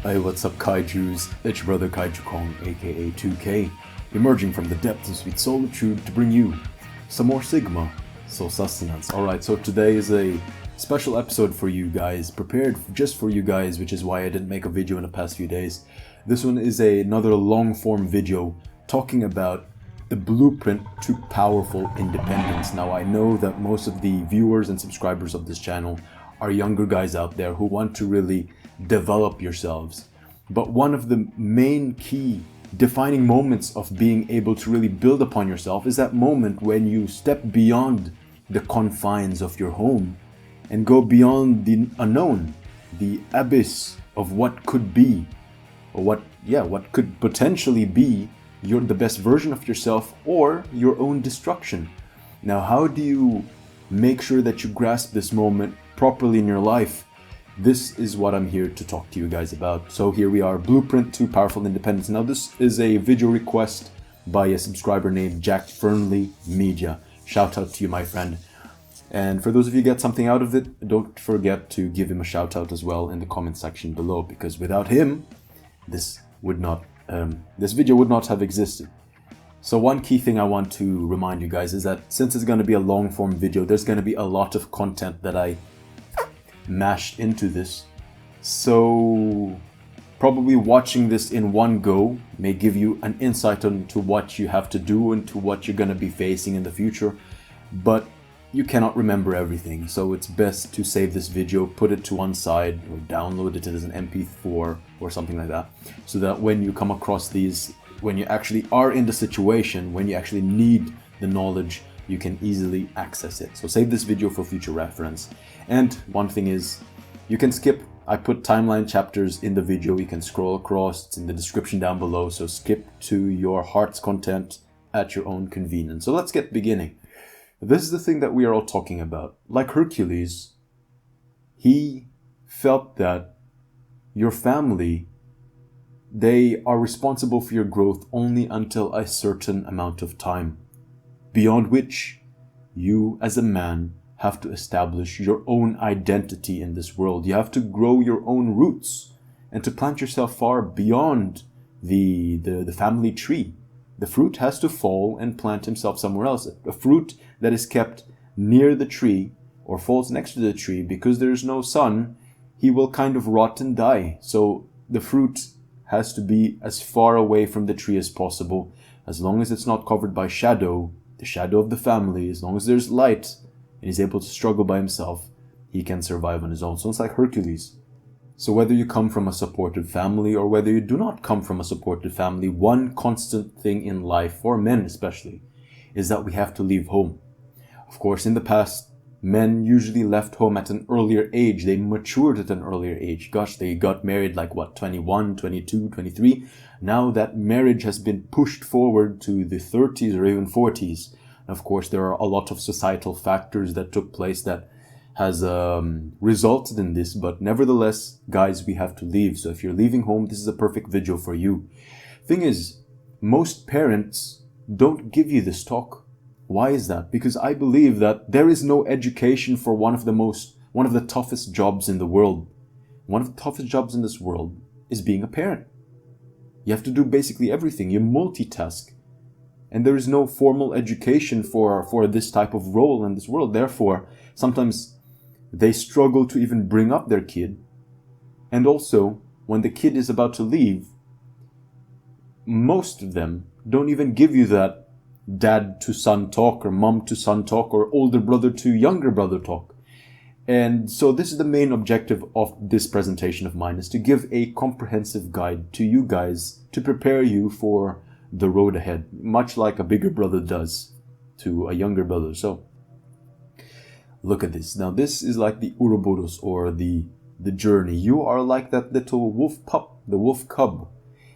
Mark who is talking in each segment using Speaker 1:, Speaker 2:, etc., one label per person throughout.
Speaker 1: Hey, what's up, Kaijus? It's your brother Kaiju Kong, aka 2K, emerging from the depths of sweet solitude to bring you some more Sigma, so sustenance. Alright, so today is a special episode for you guys, prepared just for you guys, which is why I didn't make a video in the past few days. This one is another long-form video talking about the blueprint to powerful independence. Now, I know that most of the viewers and subscribers of this channel are younger guys out there who want to really develop yourselves. But one of the main key defining moments of being able to really build upon yourself is that moment when you step beyond the confines of your home and go beyond the unknown, the abyss of what could be, or what could potentially be the best version of yourself or your own destruction. Now, how do you make sure that you grasp this moment properly in your life? This is what I'm here to talk to you guys about. So here we are, Blueprint to Powerful Independence. Now, this is a video request by a subscriber named Jack Fernley Media. Shout out to you, my friend. And for those of you who get something out of it, don't forget to give him a shout out as well in the comment section below, because without him, this video would not have existed. So one key thing I want to remind you guys is that since it's going to be a long form video, there's going to be a lot of content that I mashed into this. So probably watching this in one go may give you an insight into what you have to do and to what you're going to be facing in the future. But you cannot remember everything, so it's best to save this video, put it to one side, or download it as an MP4 or something like that, so that when you come across these, when you actually are in the situation, when you actually need the knowledge, you can easily access it. So save this video for future reference. And one thing is, you can skip. I put timeline chapters in the video, you can scroll across, it's in the description down below, so skip to your heart's content at your own convenience. So let's get beginning. This is the thing that we are all talking about. Like Hercules, he felt that your family, they are responsible for your growth only until a certain amount of time, beyond which you as a man have to establish your own identity in this world. You have to grow your own roots and to plant yourself far beyond the family tree. The fruit has to fall and plant himself somewhere else. A fruit that is kept near the tree or falls next to the tree because there's no sun, he will kind of rot and die. So the fruit has to be as far away from the tree as possible. As long as it's not covered by shadow, the shadow of the family, as long as there's light and he's able to struggle by himself, he can survive on his own. So it's like Hercules. So whether you come from a supportive family or whether you do not come from a supportive family, one constant thing in life, for men especially, is that we have to leave home. Of course, in the past, men usually left home at an earlier age. They matured at an earlier age. Gosh, they got married like what, 21, 22, 23. Now that marriage has been pushed forward to the 30s or even 40s. And of course, there are a lot of societal factors that took place that has resulted in this, but nevertheless, guys, we have to leave. So if you're leaving home, this is a perfect video for you. Thing is, most parents don't give you this talk. Why is that? Because I believe that there is no education for one of the toughest jobs in the world. One of the toughest jobs in this world is being a parent. You have to do basically everything. You multitask. And there is no formal education for this type of role in this world. Therefore, sometimes they struggle to even bring up their kid. And also, when the kid is about to leave, most of them don't even give you that dad to son talk or mom to son talk or older brother to younger brother talk. And so this is the main objective of this presentation of mine, is to give a comprehensive guide to you guys to prepare you for the road ahead, much like a bigger brother does to a younger brother. So look at this. Now this is like the Ouroboros, or the journey. You are like that little wolf pup, the wolf cub,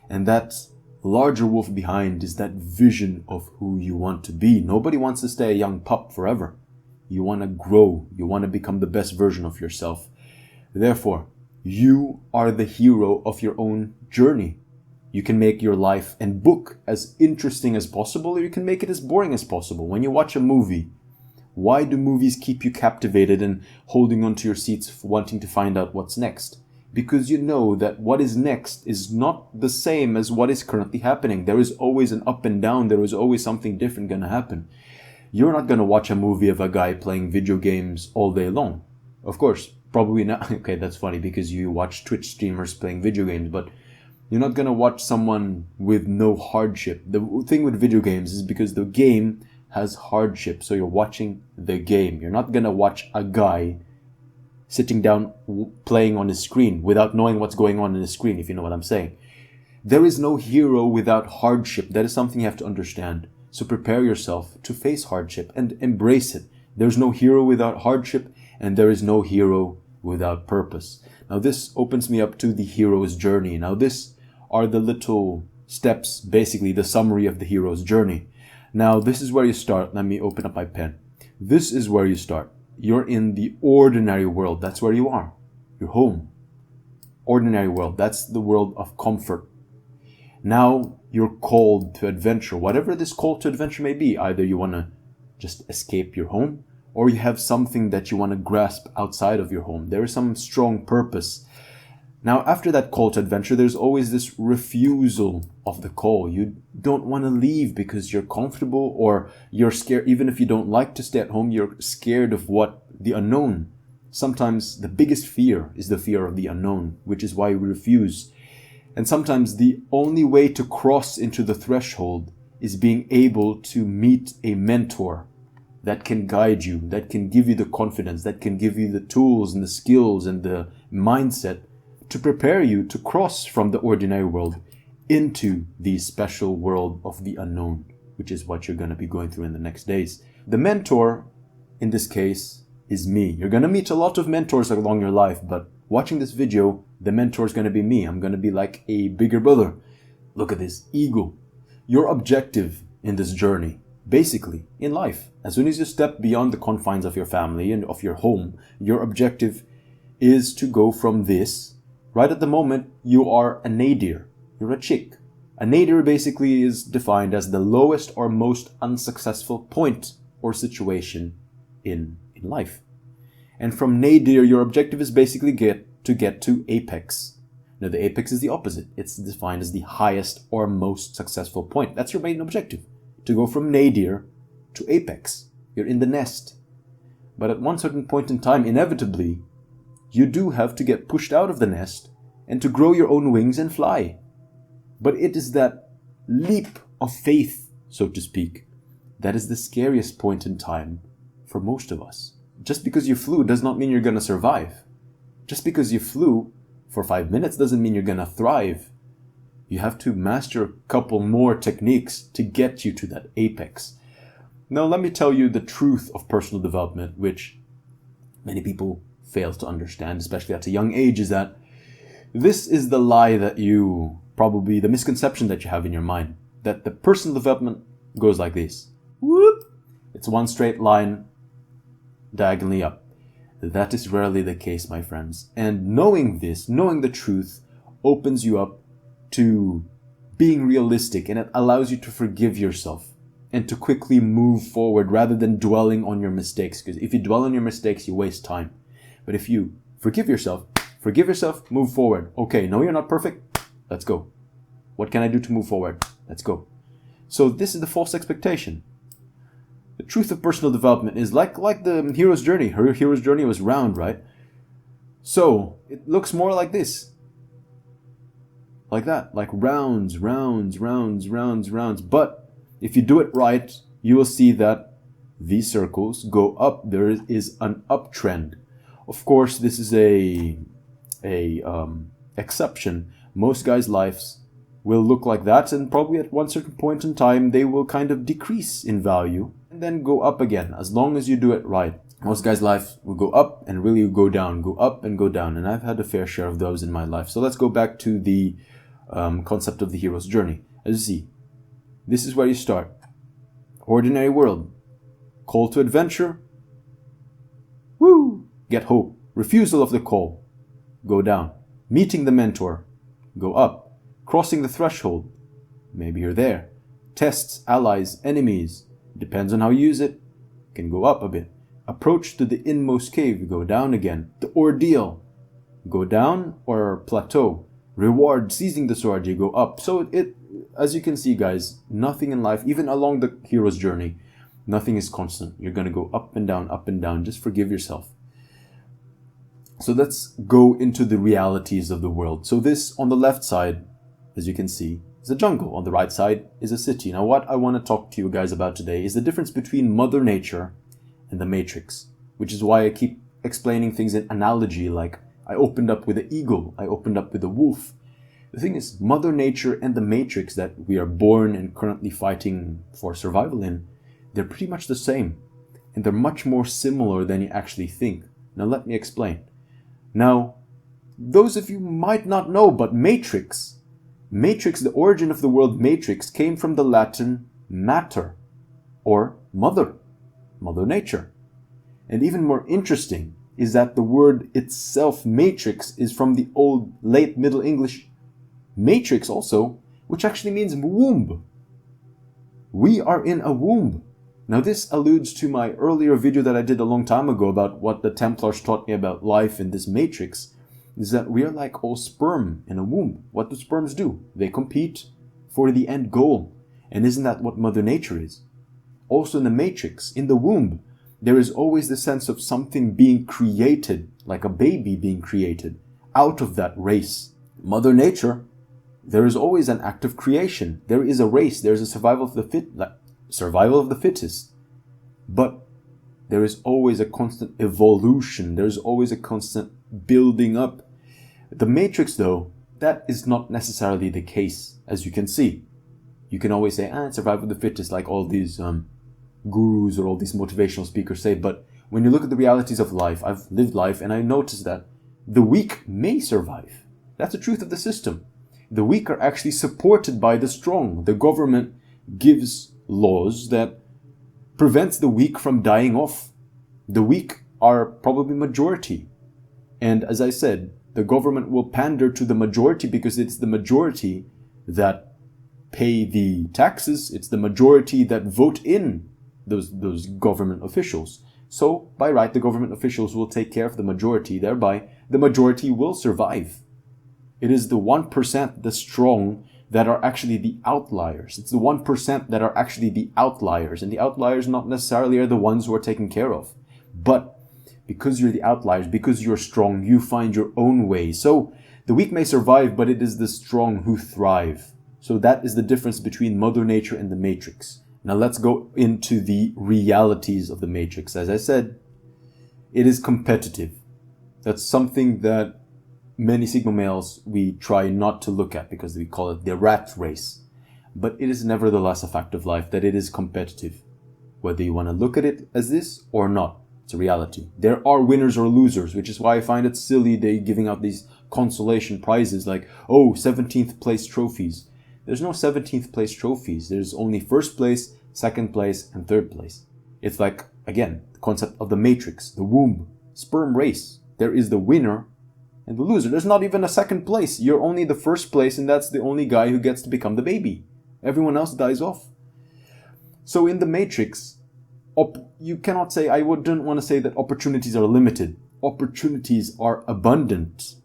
Speaker 1: and that larger wolf behind is that vision of who you want to be. Nobody wants to stay a young pup forever. You want to grow. You want to become the best version of yourself. Therefore, you are the hero of your own journey. You can make your life and book as interesting as possible, or you can make it as boring as possible. When you watch a movie, why do movies keep you captivated and holding onto your seats, wanting to find out what's next? because you know that what is next is not the same as what is currently happening. There is always an up and down. There is always something different going to happen. You're not going to watch a movie of a guy playing video games all day long. Of course, probably not. Okay, that's funny because you watch Twitch streamers playing video games, but you're not going to watch someone with no hardship. The thing with video games is because the game has hardship, so you're watching the game. You're not going to watch a guy sitting down playing on his screen without knowing what's going on in his screen, if you know what I'm saying. There is no hero without hardship. That is something you have to understand. So prepare yourself to face hardship and embrace it. There's no hero without hardship, and there is no hero without purpose. Now this opens me up to the hero's journey. Now this are the little steps, basically the summary of the hero's journey. Now this is where you start. Let me open up my pen. This is where you start. You're in the ordinary world. That's where you are. You're home. Ordinary world. That's the world of comfort. Now you're called to adventure. Whatever this call to adventure may be. Either you want to just escape your home, or you have something that you want to grasp outside of your home. There is some strong purpose. Now, after that call to adventure, there's always this refusal of the call. You don't want to leave because you're comfortable, or you're scared. Even if you don't like to stay at home, you're scared of the unknown. Sometimes the biggest fear is the fear of the unknown, which is why we refuse. And sometimes the only way to cross into the threshold is being able to meet a mentor that can guide you, that can give you the confidence, that can give you the tools and the skills and the mindset to prepare you to cross from the ordinary world into the special world of the unknown, which is what you're going to be going through in the next days. The mentor, in this case, is me. You're going to meet a lot of mentors along your life, but watching this video, the mentor is going to be me. I'm going to be like a bigger brother. Look at this eagle. Your objective in this journey, basically in life, as soon as you step beyond the confines of your family and of your home, your objective is to go from this. Right at the moment, you are a nadir. You're a chick. A nadir basically is defined as the lowest or most unsuccessful point or situation in life. And from nadir, your objective is basically to get to apex. Now, the apex is the opposite. It's defined as the highest or most successful point. That's your main objective. To go from nadir to apex. You're in the nest. But at one certain point in time, inevitably, you do have to get pushed out of the nest and to grow your own wings and fly. But it is that leap of faith, so to speak, that is the scariest point in time for most of us. Just because you flew does not mean you're going to survive. Just because you flew for 5 minutes doesn't mean you're going to thrive. You have to master a couple more techniques to get you to that apex. Now, let me tell you the truth of personal development, which many people fail to understand, especially at a young age, is that this is the lie that the misconception that you have in your mind, that the personal development goes like this. Whoop! It's one straight line, diagonally up. That is rarely the case, my friends. And knowing this, knowing the truth, opens you up to being realistic, and it allows you to forgive yourself and to quickly move forward rather than dwelling on your mistakes. Because if you dwell on your mistakes, you waste time. But if you forgive yourself, move forward. Okay, no, you're not perfect. Let's go. What can I do to move forward? Let's go. So this is the false expectation. The truth of personal development is like the hero's journey. Her hero's journey was round, right? So it looks more like this. Like that. Like rounds. But if you do it right, you will see that these circles go up. There is an uptrend. Of course, this is a exception. Most guys' lives will look like that, and probably at one certain point in time, they will kind of decrease in value and then go up again, as long as you do it right. Most guys' life will go up and really go down, go up and go down, and I've had a fair share of those in my life. So let's go back to the concept of the hero's journey. As you see, this is where you start. Ordinary world. Call to adventure. Woo! Get hope. Refusal of the call. Go down. Meeting the mentor. Go up. Crossing the threshold. Maybe you're there. Tests, allies, enemies. Depends on how you use it. Can go up a bit. Approach to the inmost cave. Go down again. The ordeal. go down, or plateau. Reward, seizing the sword, you go up. So as you can see, guys, nothing in life, even along the hero's journey, nothing is constant. You're going to go up and down, up and down. Just forgive yourself. So let's go into the realities of the world. So this, on the left side, as you can see, is a jungle. On the right side is a city. Now what I want to talk to you guys about today is the difference between Mother Nature and the Matrix, which is why I keep explaining things in analogy, like I opened up with an eagle, I opened up with a wolf. The thing is, Mother Nature and the Matrix that we are born and currently fighting for survival in, they're pretty much the same. And they're much more similar than you actually think. Now let me explain. Now, those of you might not know, but Matrix, the origin of the word Matrix came from the Latin matter, or mother, Mother Nature. And even more interesting is that the word itself, matrix, is from the old late Middle English matrix also, which actually means womb. We are in a womb. Now this alludes to my earlier video that I did a long time ago about what the Templars taught me about life in this matrix, is that we are like all sperm in a womb. What do sperms do? They compete for the end goal. And isn't that what Mother Nature is? Also in the matrix, in the womb, there is always the sense of something being created, like a baby being created, out of that race. Mother Nature, there is always an act of creation. There is a race. There is a survival of the fittest. But there is always a constant evolution. There is always a constant building up. The Matrix, though, that is not necessarily the case, as you can see. You can always say, survival of the fittest, like all these gurus or all these motivational speakers say, but when you look at the realities of life, I've lived life and I noticed that the weak may survive. That's the truth of the system. The weak are actually supported by the strong. The government gives laws that prevents the weak from dying off. The weak are probably majority. And as I said, the government will pander to the majority because it's the majority that pay the taxes. It's the majority that vote in those government officials. So, by right, the government officials will take care of the majority. Thereby, the majority will survive. It is the 1%, the strong, that are actually the outliers. It's the 1% that are actually the outliers. And the outliers not necessarily are the ones who are taken care of. But because you're the outliers, because you're strong, you find your own way. So, the weak may survive, but it is the strong who thrive. So that is the difference between Mother Nature and the Matrix. Now let's go into the realities of the Matrix. As I said, it is competitive. That's something that many Sigma males, we try not to look at because we call it the rat race. But it is nevertheless a fact of life that it is competitive. Whether you want to look at it as this or not, it's a reality. There are winners or losers, which is why I find it silly they giving out these consolation prizes like, 17th place trophies. There's no 17th place trophies. There's only first place, second place, and third place. It's like, again, the concept of the matrix, the womb, sperm race. There is the winner and the loser. There's not even a second place. You're only the first place, and that's the only guy who gets to become the baby. Everyone else dies off. So in the matrix, you cannot say, I wouldn't want to say that opportunities are limited. Opportunities are abundant.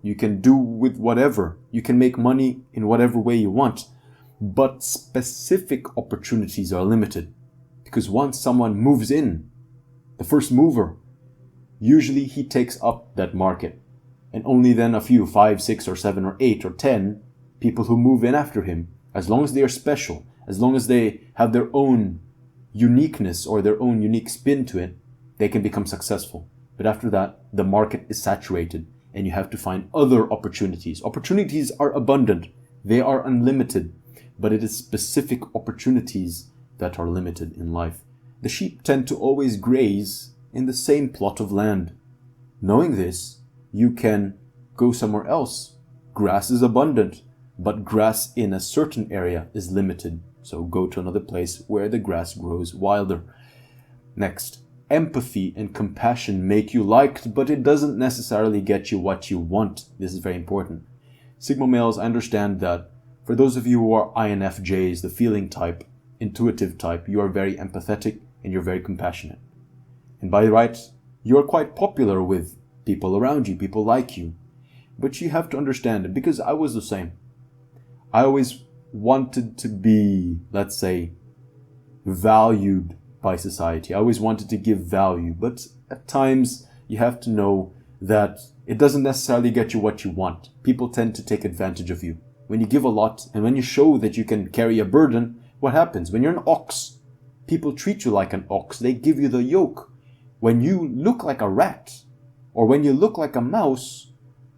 Speaker 1: You can do with whatever. You can make money in whatever way you want. But specific opportunities are limited. Because once someone moves in, the first mover, usually he takes up that market. And only then a few, 5, 6, or 7, or 8, or 10 people who move in after him, as long as they are special, as long as they have their own uniqueness or their own unique spin to it, they can become successful. But after that, the market is saturated. And you have to find other opportunities. Opportunities are abundant. They are unlimited. But it is specific opportunities that are limited in life. The sheep tend to always graze in the same plot of land. Knowing this, you can go somewhere else. Grass is abundant, but grass in a certain area is limited. So go to another place where the grass grows wilder. Next. Empathy and compassion make you liked, but it doesn't necessarily get you what you want. This is very important. Sigma males, I understand that for those of you who are INFJs, the feeling type, intuitive type, you are very empathetic and you're very compassionate. And by right, you're quite popular with people around you, people like you. But you have to understand it, because I was the same. I always wanted to be, let's say, valued by society. I always wanted to give value, but at times you have to know that it doesn't necessarily get you what you want. People tend to take advantage of you. When you give a lot and when you show that you can carry a burden, what happens? When you're an ox, people treat you like an ox. They give you the yoke. When you look like a rat or when you look like a mouse,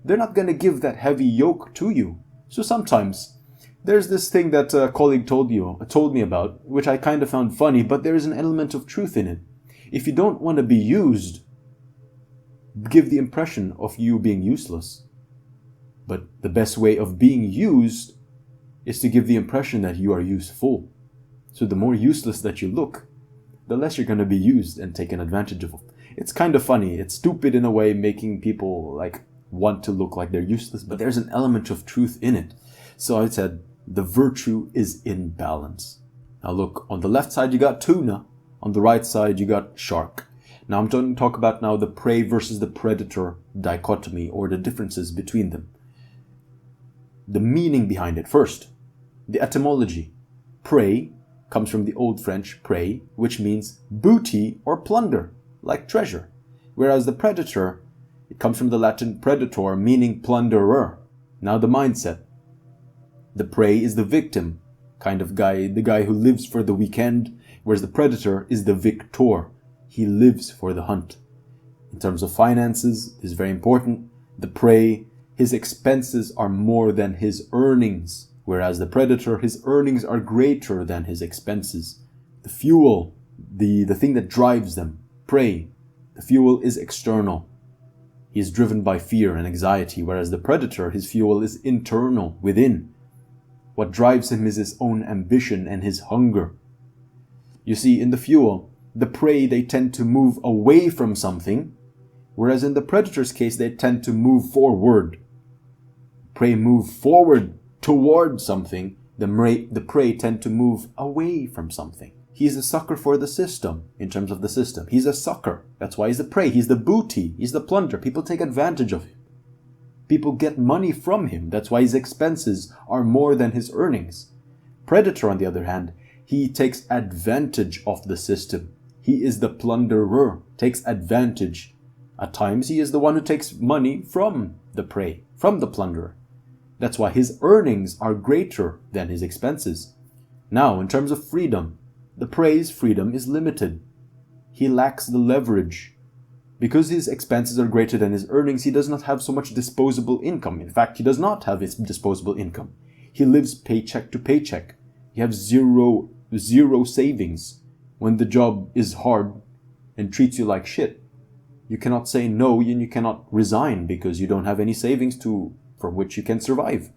Speaker 1: they're not going to give that heavy yoke to you. So sometimes there's this thing that a colleague told me about, which I kind of found funny, but there is an element of truth in it. If you don't want to be used, give the impression of you being useless. But the best way of being used is to give the impression that you are useful. So the more useless that you look, the less you're going to be used and taken advantage of. It's kind of funny. It's stupid in a way, making people want to look like they're useless, but there's an element of truth in it. So I said, the virtue is in balance. Now look, on the left side you got tuna, on the right side you got shark. Now I'm going to talk about now the prey versus the predator dichotomy, or the differences between them. The meaning behind it. First, the etymology. Prey comes from the Old French prey, which means booty or plunder, like treasure. Whereas the predator, it comes from the Latin predator, meaning plunderer. Now the mindset. The prey is the victim, kind of guy, the guy who lives for the weekend, whereas the predator is the victor. He lives for the hunt. In terms of finances, is very important. The prey, his expenses are more than his earnings, whereas the predator, his earnings are greater than his expenses. The fuel, the thing that drives them, prey, the fuel is external. He is driven by fear and anxiety, whereas the predator, his fuel is internal, within. What drives him is his own ambition and his hunger. You see, in the fuel, the prey, they tend to move away from something, whereas in the predator's case, they tend to move forward. Prey move forward toward something, the prey tend to move away from something. He's a sucker for the system, in terms of the system. He's a sucker. That's why he's the prey. He's the booty. He's the plunder. People take advantage of him. People get money from him. That's why his expenses are more than his earnings. Predator, on the other hand, he takes advantage of the system. He is the plunderer, takes advantage. At times, he is the one who takes money from the prey, from the plunderer. That's why his earnings are greater than his expenses. Now, in terms of freedom, the prey's freedom is limited. He lacks the leverage. Because his expenses are greater than his earnings, he does not have so much disposable income. In fact, he does not have his disposable income. He lives paycheck to paycheck. He has zero savings. When the job is hard and treats you like shit, you cannot say no and you cannot resign because you don't have any savings from which you can survive.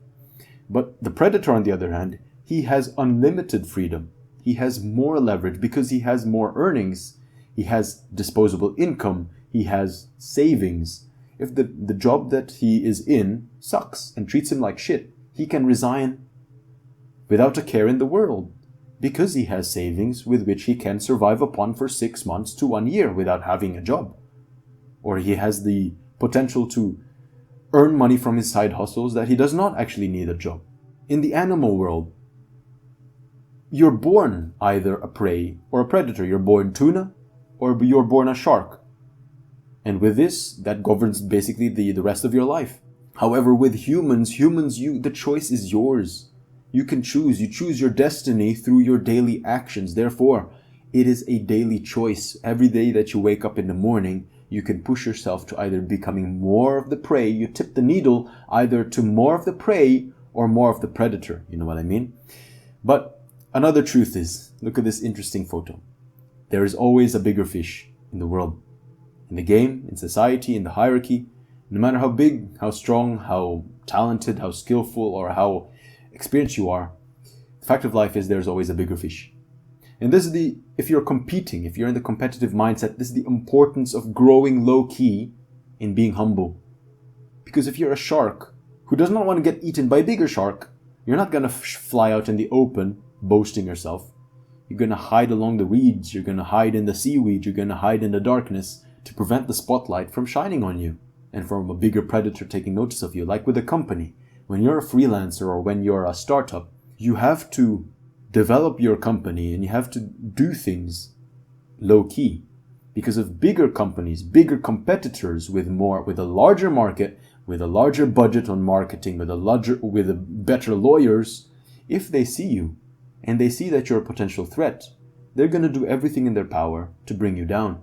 Speaker 1: But the predator, on the other hand, he has unlimited freedom. He has more leverage because he has more earnings. He has disposable income. He has savings. If the job that he is in sucks and treats him like shit, he can resign without a care in the world because he has savings with which he can survive upon for 6 months to 1 year without having a job. Or he has the potential to earn money from his side hustles that he does not actually need a job. In the animal world, you're born either a prey or a predator. You're born tuna or you're born a shark. And with this, that governs basically the rest of your life. However, with humans, the choice is yours. You can choose. You choose your destiny through your daily actions. Therefore, it is a daily choice. Every day that you wake up in the morning, you can push yourself to either becoming more of the prey. You tip the needle either to more of the prey or more of the predator. You know what I mean? But another truth is, look at this interesting photo. There is always a bigger fish in the world. In the game, in society, in the hierarchy, no matter how big, how strong, how talented, how skillful, or how experienced you are, the fact of life is there's always a bigger fish. And this is if you're competing, if you're in the competitive mindset, this is the importance of growing low-key in being humble. Because if you're a shark who does not want to get eaten by a bigger shark, you're not going to fly out in the open boasting yourself. You're going to hide along the reeds, you're going to hide in the seaweed, you're going to hide in the darkness to prevent the spotlight from shining on you. and from a bigger predator taking notice of you. Like with a company, when you're a freelancer or when you're a startup, you have to develop your company and you have to do things low key. Because of bigger companies, bigger competitors with a larger market, with a larger budget on marketing, with better lawyers, if they see you and they see that you're a potential threat, they're going to do everything in their power to bring you down.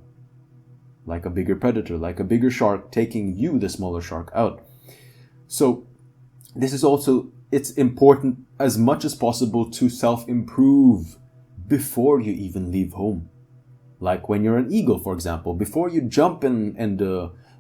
Speaker 1: Like a bigger predator, like a bigger shark taking you, the smaller shark, out. So this is also, it's important as much as possible to self-improve before you even leave home. Like when you're an eagle, for example, before you jump and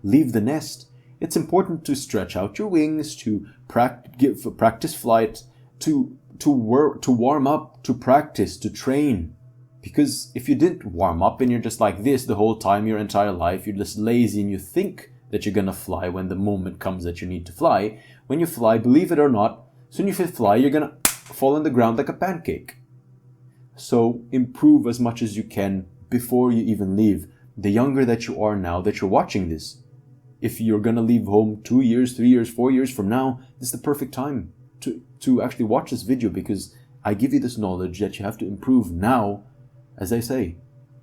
Speaker 1: leave the nest, it's important to stretch out your wings, to practice flight, to warm up, to practice, to train. Because if you didn't warm up and you're just like this the whole time, your entire life, you're just lazy and you think that you're gonna fly when the moment comes that you need to fly. When you fly, believe it or not, as soon as you fly, you're gonna fall on the ground like a pancake. So improve as much as you can before you even leave. The younger that you are now that you're watching this, if you're gonna leave home 2 years, 3 years, 4 years from now, this is the perfect time to actually watch this video, because I give you this knowledge that you have to improve now. As I say,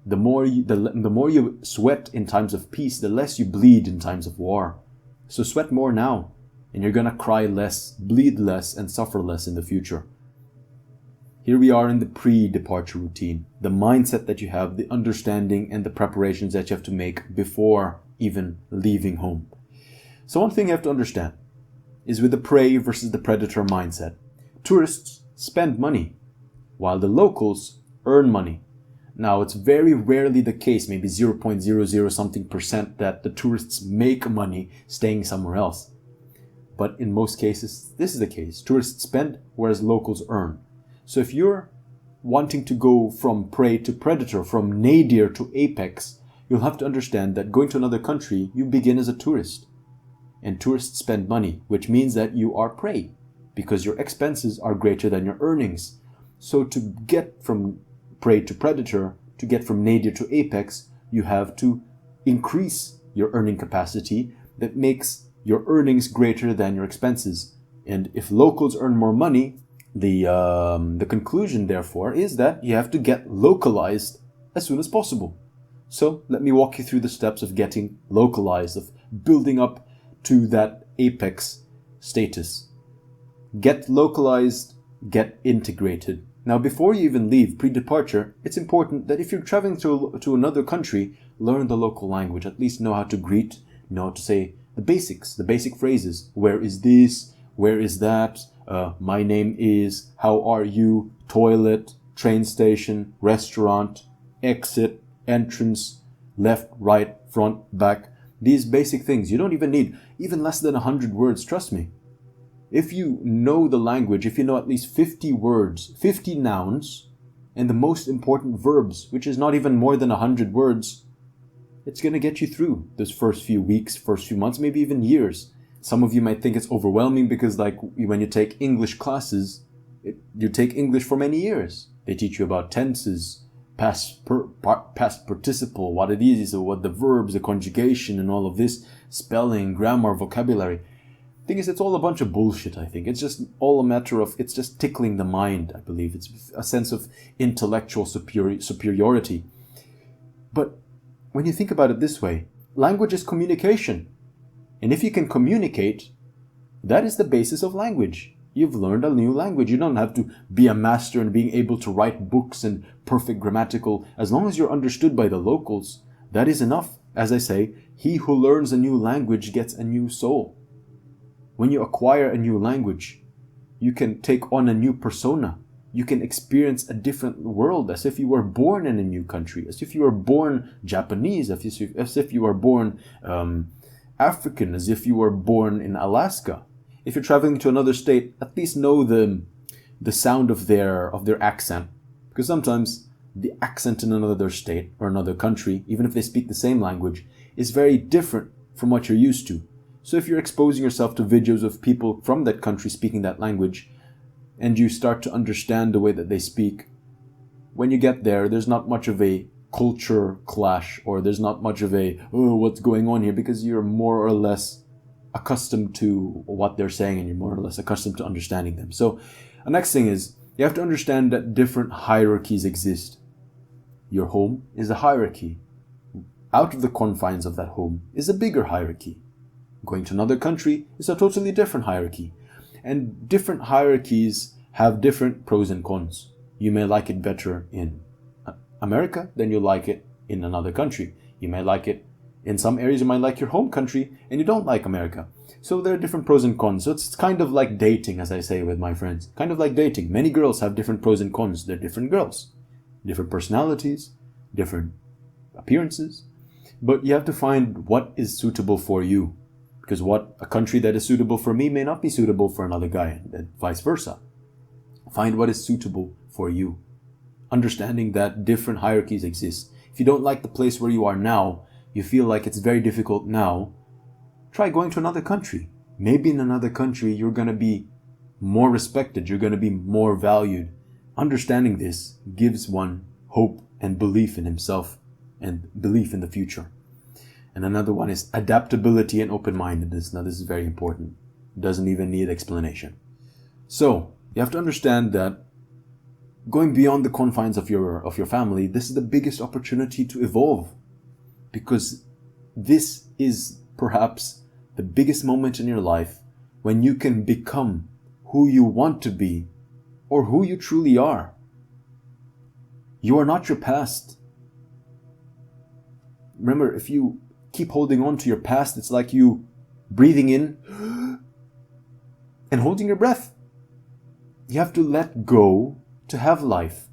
Speaker 1: the more you sweat in times of peace, the less you bleed in times of war. So sweat more now, and you're gonna cry less, bleed less, and suffer less in the future. Here we are in the pre-departure routine, the mindset that you have, the understanding and the preparations that you have to make before even leaving home. So one thing you have to understand is with the prey versus the predator mindset, tourists spend money while the locals earn money. Now, it's very rarely the case, maybe 0.00 something percent, that the tourists make money staying somewhere else. But in most cases, this is the case. Tourists spend, whereas locals earn. So if you're wanting to go from prey to predator, from nadir to apex, you'll have to understand that going to another country, you begin as a tourist. And tourists spend money, which means that you are prey, because your expenses are greater than your earnings. So to get from prey to predator, to get from nadir to apex, you have to increase your earning capacity that makes your earnings greater than your expenses. And if locals earn more money, the conclusion therefore is that you have to get localized as soon as possible. So let me walk you through the steps of getting localized, of building up to that apex status. Get localized, get integrated. Now, before you even leave pre-departure, it's important that if you're traveling to another country, learn the local language, at least know how to greet, know how to say the basics, the basic phrases. Where is this? Where is that? My name is, how are you? Toilet, train station, restaurant, exit, entrance, left, right, front, back. These basic things. You don't even need even less than 100 words, trust me. If you know the language, if you know at least 50 words, 50 nouns, and the most important verbs, which is not even more than 100 words, it's going to get you through those first few weeks, first few months, maybe even years. Some of you might think it's overwhelming because, like, when you take English classes, you take English for many years. They teach you about tenses, past participle, what it is, what the verbs, the conjugation, and all of this, spelling, grammar, vocabulary. Thing is, it's all a bunch of bullshit, I think. It's just all a matter of, it's just tickling the mind, I believe. It's a sense of intellectual superiority. But when you think about it this way, language is communication. And if you can communicate, that is the basis of language. You've learned a new language. You don't have to be a master in being able to write books and perfect grammatical. As long as you're understood by the locals, that is enough. As I say, he who learns a new language gets a new soul. When you acquire a new language, you can take on a new persona. You can experience a different world, as if you were born in a new country, as if you were born Japanese, as if you were born African, as if you were born in Alaska. If you're traveling to another state, at least know the sound of their accent, because sometimes the accent in another state or another country, even if they speak the same language, is very different from what you're used to. So if you're exposing yourself to videos of people from that country speaking that language, and you start to understand the way that they speak, when you get there, there's not much of a culture clash, or there's not much of a, oh, what's going on here, because you're more or less accustomed to what they're saying and you're more or less accustomed to understanding them. So the next thing is, you have to understand that different hierarchies exist. Your home is a hierarchy. Out of the confines of that home is a bigger hierarchy. Going to another country is a totally different hierarchy. And different hierarchies have different pros and cons. You may like it better in America than you like it in another country. You may like it in some areas, you might like your home country and you don't like America. So there are different pros and cons. So it's kind of like dating, as I say with my friends. Kind of like dating. Many girls have different pros and cons. They're different girls. Different personalities, different appearances. But you have to find what is suitable for you. Because a country that is suitable for me may not be suitable for another guy, and vice versa. Find what is suitable for you. Understanding that different hierarchies exist. If you don't like the place where you are now, you feel like it's very difficult now, try going to another country. Maybe in another country you're going to be more respected, you're going to be more valued. Understanding this gives one hope and belief in himself and belief in the future. And another one is adaptability and open-mindedness. Now this is very important. It doesn't even need explanation. So you have to understand that going beyond the confines of your family, this is the biggest opportunity to evolve. Because this is perhaps the biggest moment in your life when you can become who you want to be or who you truly are. You are not your past. Remember, if you keep holding on to your past, it's like you breathing in and holding your breath. You have to let go to have life.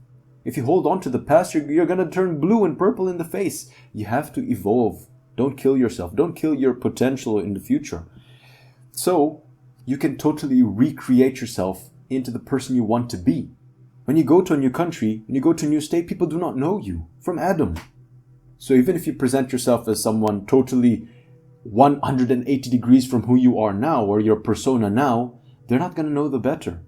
Speaker 1: If you hold on to the past, you're going to turn blue and purple in the face. You have to evolve. Don't kill yourself. Don't kill your potential in the future. So you can totally recreate yourself into the person you want to be. When you go to a new country, when you go to a new state, people do not know you from Adam. So even if you present yourself as someone totally 180 degrees from who you are now or your persona now, they're not going to know the better.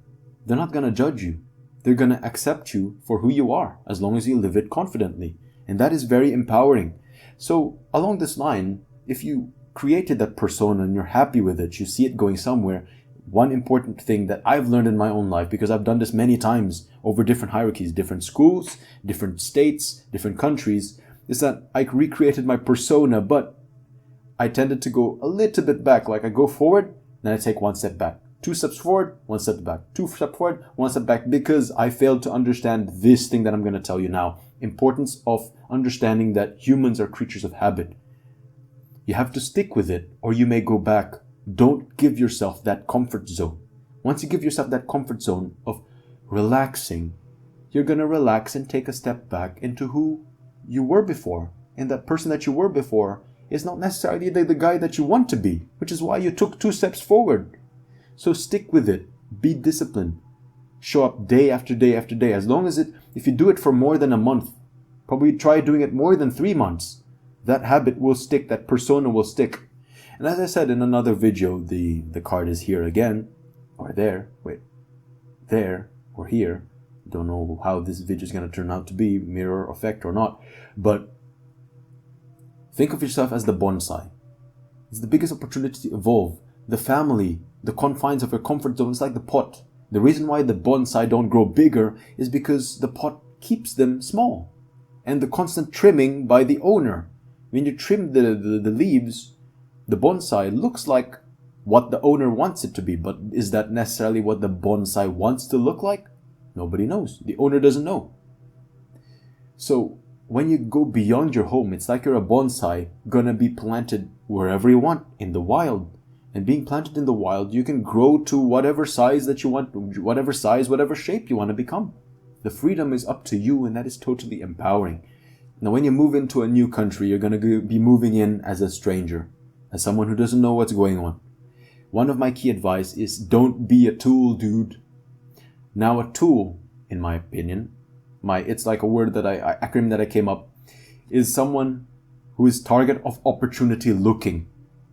Speaker 1: They're not going to judge you. They're going to accept you for who you are as long as you live it confidently. And that is very empowering. So along this line, if you created that persona and you're happy with it, you see it going somewhere, one important thing that I've learned in my own life, because I've done this many times over different hierarchies, different schools, different states, different countries, is that I recreated my persona, but I tended to go a little bit back. Like I go forward, then I take one step back. 2 steps forward, 1 step back. 2 steps forward, 1 step back, because I failed to understand this thing that I'm going to tell you now. Importance of understanding that humans are creatures of habit. You have to stick with it or you may go back. Don't give yourself that comfort zone. Once you give yourself that comfort zone of relaxing, you're going to relax and take a step back into who you were before. And that person that you were before is not necessarily the guy that you want to be, which is why you took 2 steps forward. So stick with it. Be disciplined. Show up day after day after day. As long as if you do it for more than a month, probably try doing it more than 3 months, that habit will stick, that persona will stick. And as I said in another video, the card is here again, or there, there or here. Don't know how this video is going to turn out to be, mirror effect or not, but think of yourself as the bonsai. It's the biggest opportunity to evolve. The family, the confines of your comfort zone is like the pot. The reason why the bonsai don't grow bigger is because the pot keeps them small. And the constant trimming by the owner. When you trim the leaves, the bonsai looks like what the owner wants it to be. But is that necessarily what the bonsai wants to look like? Nobody knows. The owner doesn't know. So when you go beyond your home, it's like you're a bonsai gonna be planted wherever you want, in the wild. And being planted in the wild, you can grow to whatever size that you want, whatever size, whatever shape you want to become. The freedom is up to you, and that is totally empowering. Now, when you move into a new country, you're going to be moving in as a stranger, as someone who doesn't know what's going on. One of my key advice is don't be a tool, dude. Now, a tool, in my opinion, it's like a word that acronym that I came up, is someone who is target of opportunity looking.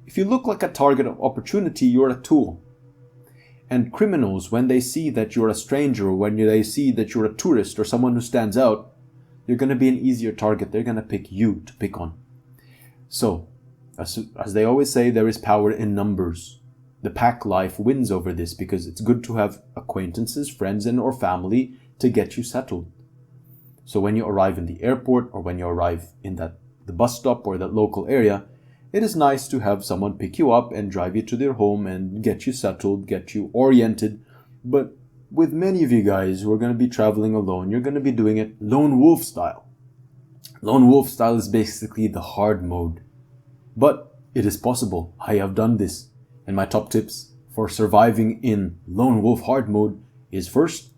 Speaker 1: If you look like a target of opportunity, you're a tool. And criminals, when they see that you're a stranger, or when they see that you're a tourist or someone who stands out, you're going to be an easier target. They're going to pick you to pick on. So, as they always say, there is power in numbers. The pack life wins over this because it's good to have acquaintances, friends, and or family to get you settled. So when you arrive in the airport or when you arrive in the bus stop or that local area, it is nice to have someone pick you up and drive you to their home and get you settled, get you oriented. But with many of you guys who are going to be traveling alone, you're going to be doing it lone wolf style. Lone wolf style is basically the hard mode. But it is possible. I have done this. And my top tips for surviving in lone wolf hard mode is first,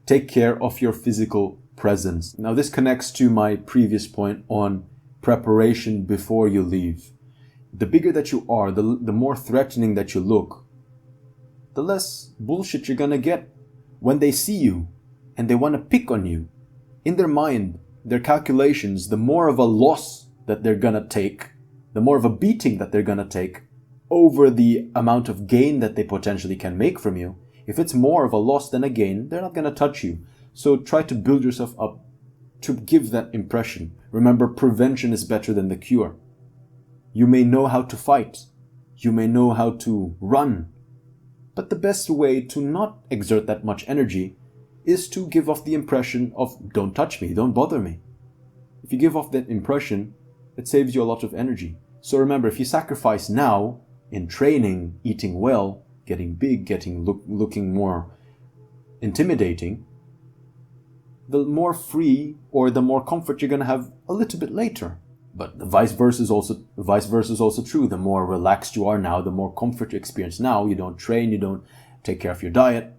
Speaker 1: take care of your physical presence. Now this connects to my previous point on preparation before you leave. The bigger that you are, the more threatening that you look, the less bullshit you're gonna get when they see you and they want to pick on you. In their mind, their calculations, the more of a loss that they're gonna take, the more of a beating that they're gonna take over the amount of gain that they potentially can make from you. If it's more of a loss than a gain, they're not gonna touch you. So try to build yourself up to give that impression. Remember, prevention is better than the cure. You may know how to fight. You may know how to run. But the best way to not exert that much energy is to give off the impression of, don't touch me, don't bother me. If you give off that impression, it saves you a lot of energy. So remember, if you sacrifice now in training, eating well, getting big, looking more intimidating, the more free or the more comfort you're going to have a little bit later. But the vice versa is also true. The more relaxed you are now, the more comfort you experience now. You don't train, you don't take care of your diet,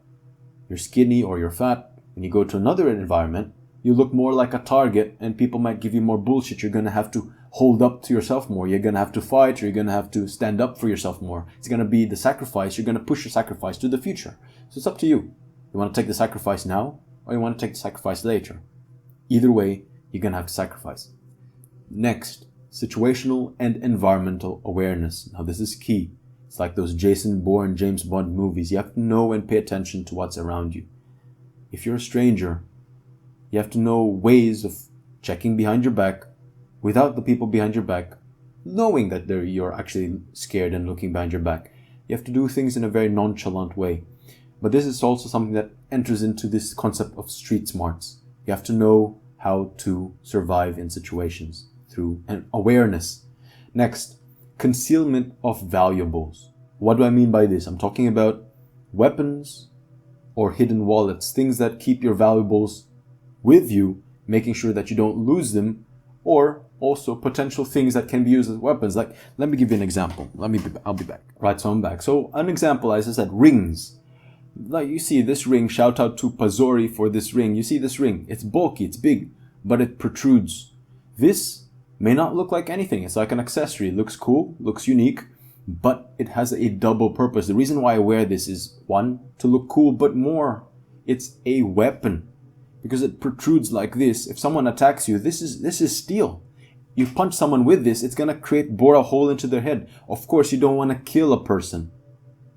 Speaker 1: you're skinny or you're fat. When you go to another environment, you look more like a target and people might give you more bullshit. You're going to have to hold up to yourself more. You're going to have to fight, or you're going to have to stand up for yourself more. It's going to be the sacrifice. You're going to push your sacrifice to the future. So it's up to you. You want to take the sacrifice now, or you want to take the sacrifice later. Either way, you're going to have to sacrifice. Next, situational and environmental awareness. Now this is key. It's like those Jason Bourne, James Bond movies. You have to know and pay attention to what's around you. If you're a stranger, you have to know ways of checking behind your back without the people behind your back knowing that you're actually scared and looking behind your back. You have to do things in a very nonchalant way. But this is also something that enters into this concept of street smarts. You have to know how to survive in situations through an awareness. Next, concealment of valuables. What do I mean by this? I'm talking about weapons or hidden wallets, things that keep your valuables with you, making sure that you don't lose them, or also potential things that can be used as weapons. Like, let me give you an example. I'll be back. Right, so I'm back. So an example, as I said, rings. Like you see this ring, shout out to Pazori for this ring. You see this ring, it's bulky, it's big, but it protrudes. This may not look like anything. It's like an accessory. It looks cool, looks unique, but it has a double purpose. The reason why I wear this is, one, to look cool, but more, it's a weapon. Because it protrudes like this. If someone attacks you, this is steel. You punch someone with this, it's gonna bore a hole into their head. Of course, you don't want to kill a person.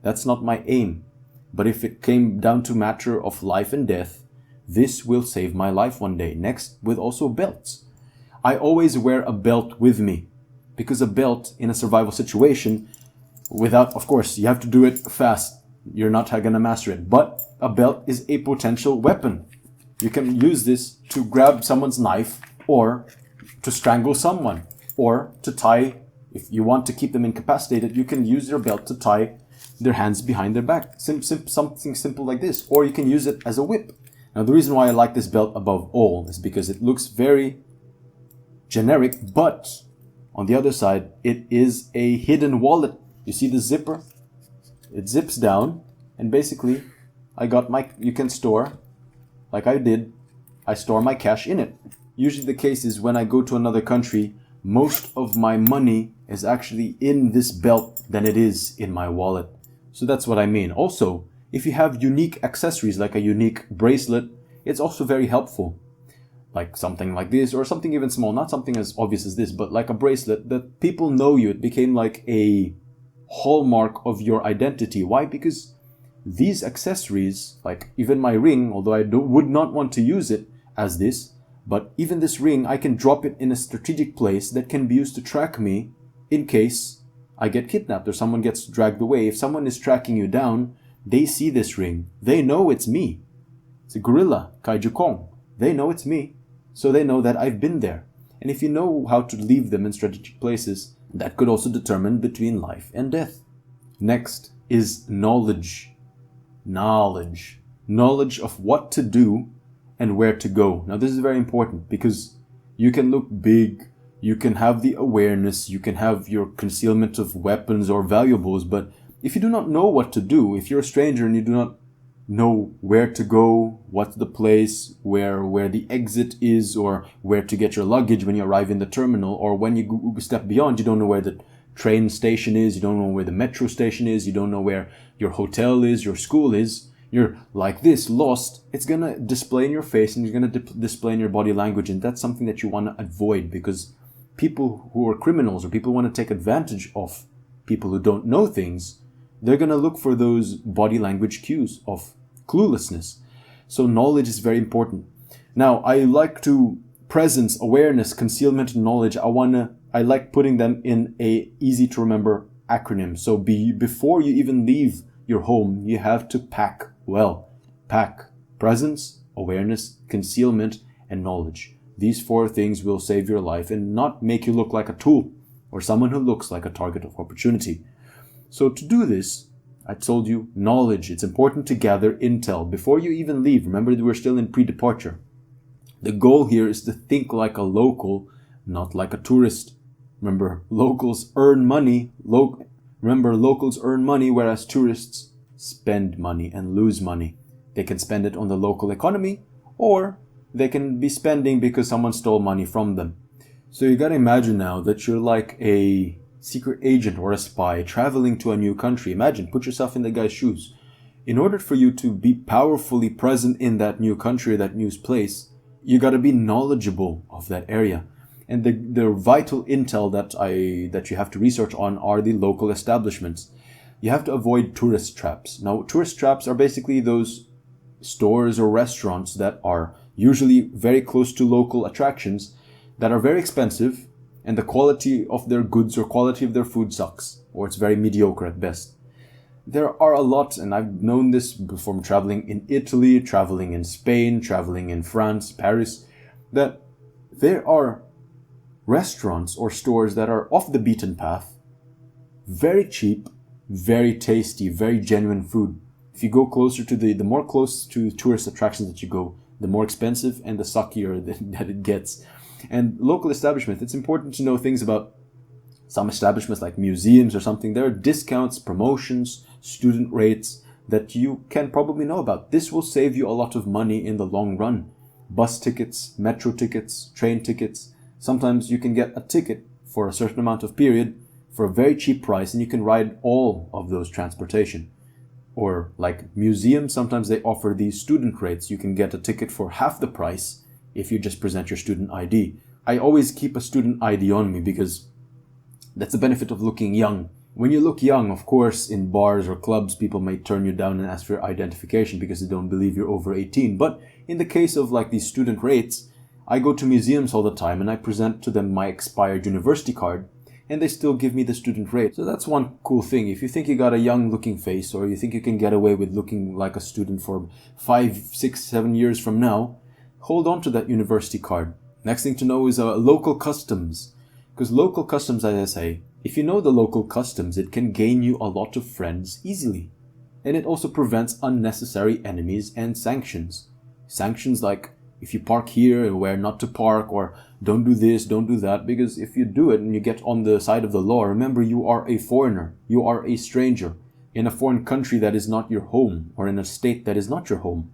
Speaker 1: That's not my aim. But if it came down to matter of life and death, this will save my life one day. Next, with also belts. I always wear a belt with me, because a belt in a survival situation, of course, you have to do it fast. You're not gonna master it. But a belt is a potential weapon. You can use this to grab someone's knife, or to strangle someone, or to tie. If you want to keep them incapacitated, you can use your belt to tie their hands behind their back. Something simple like this. Or you can use it as a whip. Now, the reason why I like this belt above all is because it looks very generic, but on the other side, it is a hidden wallet. You see the zipper? It zips down, and basically, you can store, like I did, I store my cash in it. Usually the case is when I go to another country, most of my money is actually in this belt than it is in my wallet. So that's what I mean. Also, if you have unique accessories like a unique bracelet, it's also very helpful. Like something like this, or something even small, not something as obvious as this, but like a bracelet that people know you. It became like a hallmark of your identity. Why? Because these accessories, like even my ring, although I would not want to use it as this, But even this ring, I can drop it in a strategic place that can be used to track me in case I get kidnapped or someone gets dragged away. If someone is tracking you down, they see this ring. They know it's me. It's a gorilla, Kaiju Kong. They know it's me. So they know that I've been there. And if you know how to leave them in strategic places, that could also determine between life and death. Next is knowledge. Knowledge. Knowledge of what to do and where to go. Now this is very important because you can look big, you can have the awareness, you can have your concealment of weapons or valuables, but if you do not know what to do, if you're a stranger and you do not know where to go, what's the place, where the exit is, or where to get your luggage when you arrive in the terminal, or when you step beyond, you don't know where the train station is, you don't know where the metro station is, you don't know where your hotel is, your school is, you're like this, lost, it's gonna display in your face and you're gonna display in your body language, and that's something that you want to avoid because people who are criminals or people who want to take advantage of people who don't know things, they're going to look for those body language cues of cluelessness. So knowledge is very important. Now, I like to presence, awareness, concealment, and knowledge. I like putting them in a easy to remember acronym. So before you even leave your home, you have to pack well. Pack presence, awareness, concealment, and knowledge. These 4 things will save your life and not make you look like a tool or someone who looks like a target of opportunity. So to do this, I told you knowledge. It's important to gather intel before you even leave. Remember that we're still in pre-departure. The goal here is to think like a local, not like a tourist. Remember, locals earn money. Locals earn money, whereas tourists spend money and lose money. They can spend it on the local economy, or they can be spending because someone stole money from them. So you gotta imagine now that you're like a secret agent or a spy traveling to a new country. Imagine, put yourself in the guy's shoes. In order for you to be powerfully present in that new country, that new place, you gotta be knowledgeable of that area. And the vital intel that you have to research on are the local establishments. You have to avoid tourist traps. Now, tourist traps are basically those stores or restaurants that are usually very close to local attractions that are very expensive, and the quality of their goods or quality of their food sucks, or it's very mediocre at best. There are a lot, and I've known this from traveling in Italy, traveling in Spain, traveling in France, Paris, that there are restaurants or stores that are off the beaten path, very cheap, very tasty, very genuine food. If you go closer to the more close to tourist attractions that you go, the more expensive and the suckier that it gets. And local establishments, it's important to know things about some establishments like museums or something. There are discounts, promotions, student rates that you can probably know about. This will save you a lot of money in the long run. Bus tickets, metro tickets, train tickets. Sometimes you can get a ticket for a certain amount of period for a very cheap price, and you can ride all of those transportation. Or like museums, sometimes they offer these student rates. You can get a ticket for half the price if you just present your student ID. I always keep a student ID on me because that's the benefit of looking young. When you look young, of course, in bars or clubs, people may turn you down and ask for your identification because they don't believe you're over 18. But in the case of like these student rates, I go to museums all the time and I present to them my expired university card, and they still give me the student rate. So that's one cool thing. If you think you got a young looking face, or you think you can get away with looking like a student for 5, 6, 7 years from now, hold on to that university card. Next thing to know is local customs. Because local customs, as I say, if you know the local customs, it can gain you a lot of friends easily. And it also prevents unnecessary enemies and sanctions. Sanctions like, if you park here, where not to park, or don't do this, don't do that, because if you do it and you get on the side of the law, remember you are a foreigner, you are a stranger in a foreign country that is not your home, or in a state that is not your home.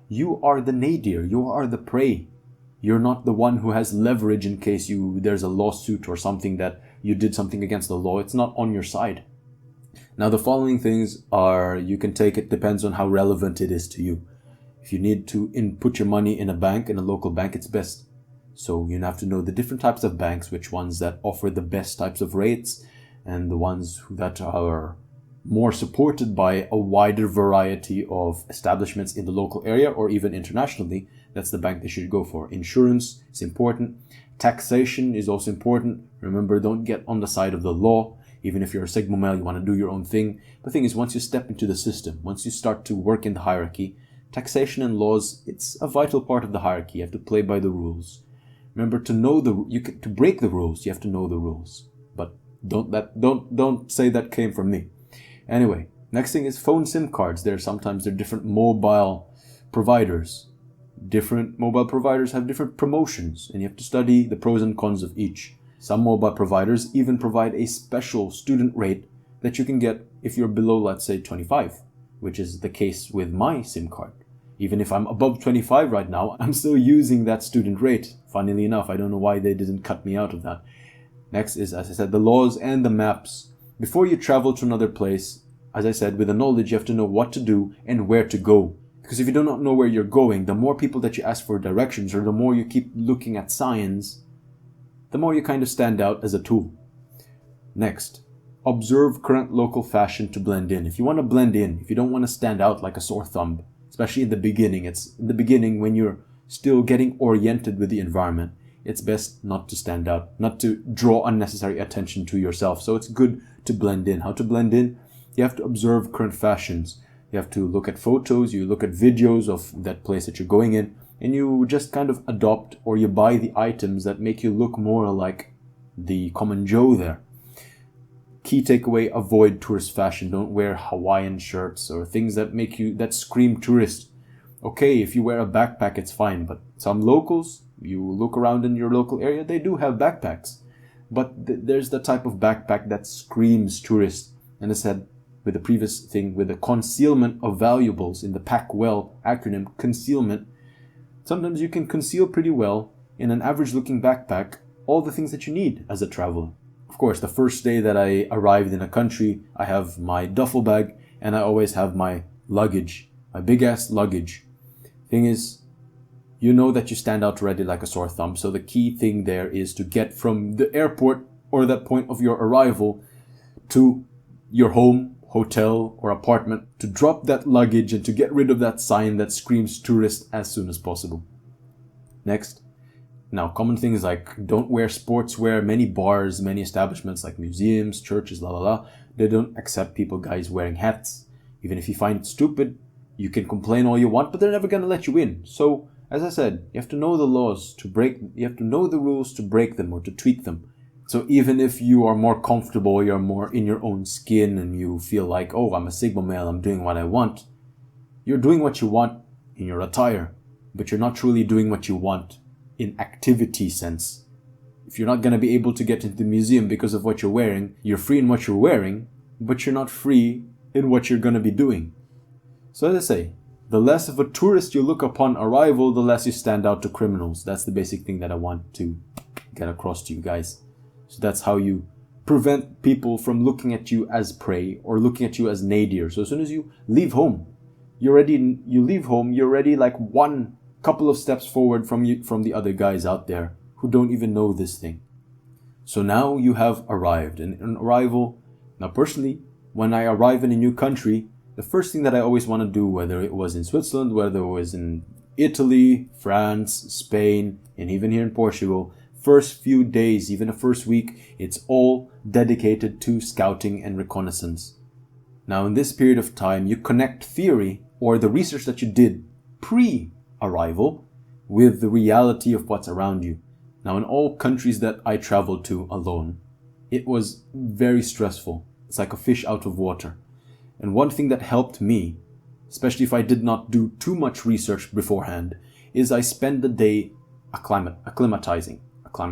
Speaker 1: You are the nadir, you are the prey. You're not the one who has leverage in case there's a lawsuit or something that you did something against the law. It's not on your side. Now the following things are, you can take it, depends on how relevant it is to you. If you need to put your money in a bank, in a local bank, it's best. So you have to know the different types of banks, which ones that offer the best types of rates, and the ones that are more supported by a wider variety of establishments in the local area or even internationally, that's the bank they should go for. Insurance is important. Taxation is also important. Remember, don't get on the side of the law. Even if you're a Sigma male, you want to do your own thing. The thing is, once you step into the system, once you start to work in the hierarchy, taxation and laws, it's a vital part of the hierarchy. You have to play by the rules. Remember, to break the rules, you have to know the rules. But don't say that came from me. Anyway, next thing is phone SIM cards. There are different mobile providers. Different mobile providers have different promotions, and you have to study the pros and cons of each. Some mobile providers even provide a special student rate that you can get if you're below, let's say, 25, which is the case with my SIM card. Even if I'm above 25 right now, I'm still using that student rate. Funnily enough, I don't know why they didn't cut me out of that. Next is, as I said, the laws and the maps. Before you travel to another place, as I said, with the knowledge, you have to know what to do and where to go. Because if you do not know where you're going, the more people that you ask for directions, or the more you keep looking at signs, the more you kind of stand out as a tool. Next, observe current local fashion to blend in. If you want to blend in, if you don't want to stand out like a sore thumb, especially in the beginning, it's in the beginning when you're still getting oriented with the environment, it's best not to stand out, not to draw unnecessary attention to yourself. So it's good to blend in. How to blend in? You have to observe current fashions. You have to look at photos, you look at videos of that place that you're going in, and you just kind of adopt, or you buy the items that make you look more like the common Joe there. Key takeaway, avoid tourist fashion. Don't wear Hawaiian shirts or things that scream tourist. Okay, if you wear a backpack, it's fine, but some locals, you look around in your local area, they do have backpacks. But there's the type of backpack that screams tourist. And I said, with the previous thing, with the concealment of valuables in the PACK-WELL acronym, concealment, sometimes you can conceal pretty well in an average looking backpack all the things that you need as a traveler. Of course, the first day that I arrived in a country, I have my duffel bag and I always have my luggage, my big ass luggage. Thing is, you know that you stand out already like a sore thumb. So the key thing there is to get from the airport or that point of your arrival to your home, hotel or apartment, to drop that luggage and to get rid of that sign that screams tourist as soon as possible. Next. Now, common things like don't wear sportswear. Many bars, many establishments like museums, churches, they don't accept guys wearing hats. Even if you find it stupid, you can complain all you want, but they're never going to let you in. So, as I said, you have to know the laws you have to know the rules to break them or to tweak them. So even if you are more comfortable, you're more in your own skin and you feel like, oh, I'm a Sigma male, I'm doing what I want. You're doing what you want in your attire, but you're not truly doing what you want in activity sense. If you're not going to be able to get into the museum because of what you're wearing, you're free in what you're wearing, but you're not free in what you're going to be doing. So as I say, the less of a tourist you look upon arrival, the less you stand out to criminals. That's the basic thing that I want to get across to you guys. So that's how you prevent people from looking at you as prey or looking at you as nadir. So as soon as you leave home, you're already like one couple of steps forward from the other guys out there who don't even know this thing. So now you have arrived, and an arrival. Now personally, when I arrive in a new country, the first thing that I always want to do, whether it was in Switzerland, whether it was in Italy, France, Spain, and even here in Portugal, first few days, even the first week, it's all dedicated to scouting and reconnaissance. Now in this period of time, you connect theory or the research that you did pre-arrival with the reality of what's around you. Now in all countries that I traveled to alone, it was very stressful. It's like a fish out of water. And one thing that helped me, especially if I did not do too much research beforehand, is I spend the day acclimatizing. I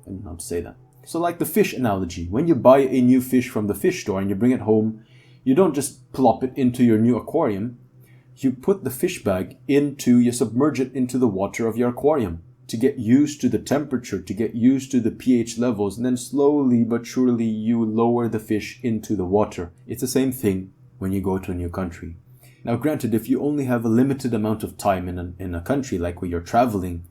Speaker 1: don't know how to say that. So like the fish analogy, when you buy a new fish from the fish store and you bring it home, you don't just plop it into your new aquarium. You put the fish bag you submerge it into the water of your aquarium to get used to the temperature, to get used to the pH levels, and then slowly but surely you lower the fish into the water. It's the same thing when you go to a new country. Now granted, if you only have a limited amount of time in a country, like where you're traveling,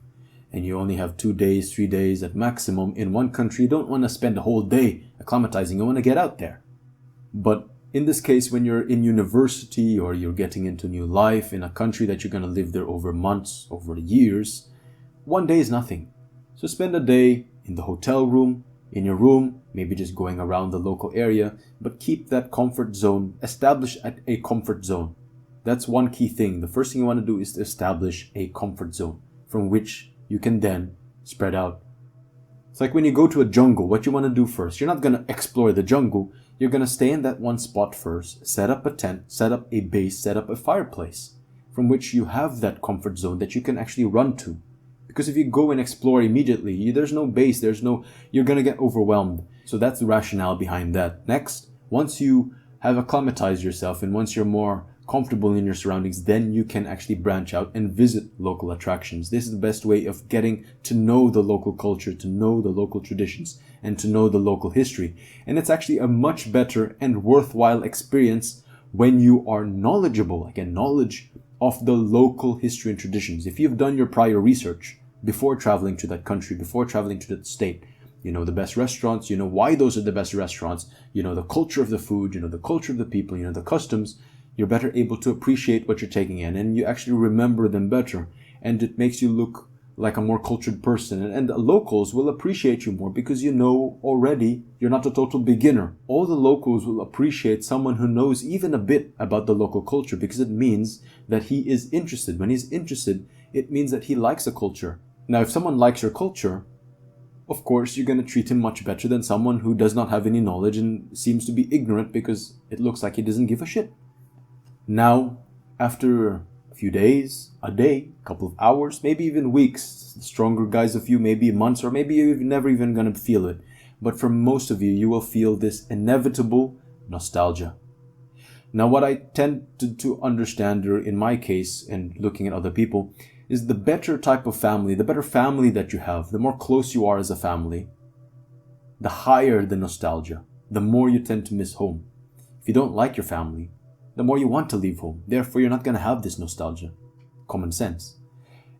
Speaker 1: and you only have 2 days, 3 days at maximum in one country, you don't want to spend a whole day acclimatizing. You want to get out there. But In this case, when you're in university or you're getting into new life in a country that you're going to live there over months, over years, one day is nothing. So spend a day in the hotel room, in your room, maybe just going around the local area, but keep that comfort zone, establish a comfort zone. That's one key thing. The first thing you want to do is to establish a comfort zone from which you can then spread out. It's like when you go to a jungle, what you want to do first. You're not going to explore the jungle. You're going to stay in that one spot first, set up a tent, set up a base, set up a fireplace from which you have that comfort zone that you can actually run to. Because if you go and explore immediately, there's no base, you're going to get overwhelmed. So that's the rationale behind that. Next, once you have acclimatized yourself and once you're more comfortable in your surroundings, then you can actually branch out and visit local attractions. This is the best way of getting to know the local culture, to know the local traditions, and to know the local history. And it's actually a much better and worthwhile experience when you are knowledgeable, again, knowledge of the local history and traditions. If you've done your prior research before traveling to that country, before traveling to that state, you know the best restaurants, you know why those are the best restaurants, you know the culture of the food, you know the culture of the people, you know the customs, you're better able to appreciate what you're taking in and you actually remember them better. And it makes you look like a more cultured person. And the locals will appreciate you more because you know already you're not a total beginner. All the locals will appreciate someone who knows even a bit about the local culture because it means that he is interested. When he's interested, it means that he likes a culture. Now, if someone likes your culture, of course, you're going to treat him much better than someone who does not have any knowledge and seems to be ignorant because it looks like he doesn't give a shit. Now, after a few days, a day, a couple of hours, maybe even weeks, the stronger guys of you, maybe months, or maybe you're never even going to feel it. But for most of you, you will feel this inevitable nostalgia. Now, what I tend to understand, or in my case, and looking at other people, is the better type of family, the better family that you have, the more close you are as a family, the higher the nostalgia, the more you tend to miss home. If you don't like your family, the more you want to leave home. Therefore, you're not going to have this nostalgia. Common sense.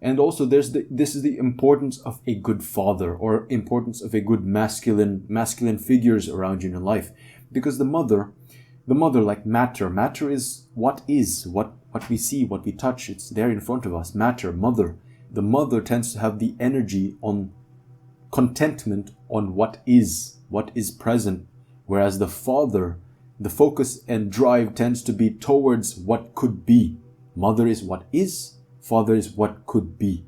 Speaker 1: And also, this is the importance of a good father, or importance of a good masculine figures around you in your life. Because the mother, like matter is what we see, what we touch. It's there in front of us. Mother. The mother tends to have the energy on contentment on what is present, whereas the father, the focus and drive tends to be towards what could be. Mother is what is, father is what could be.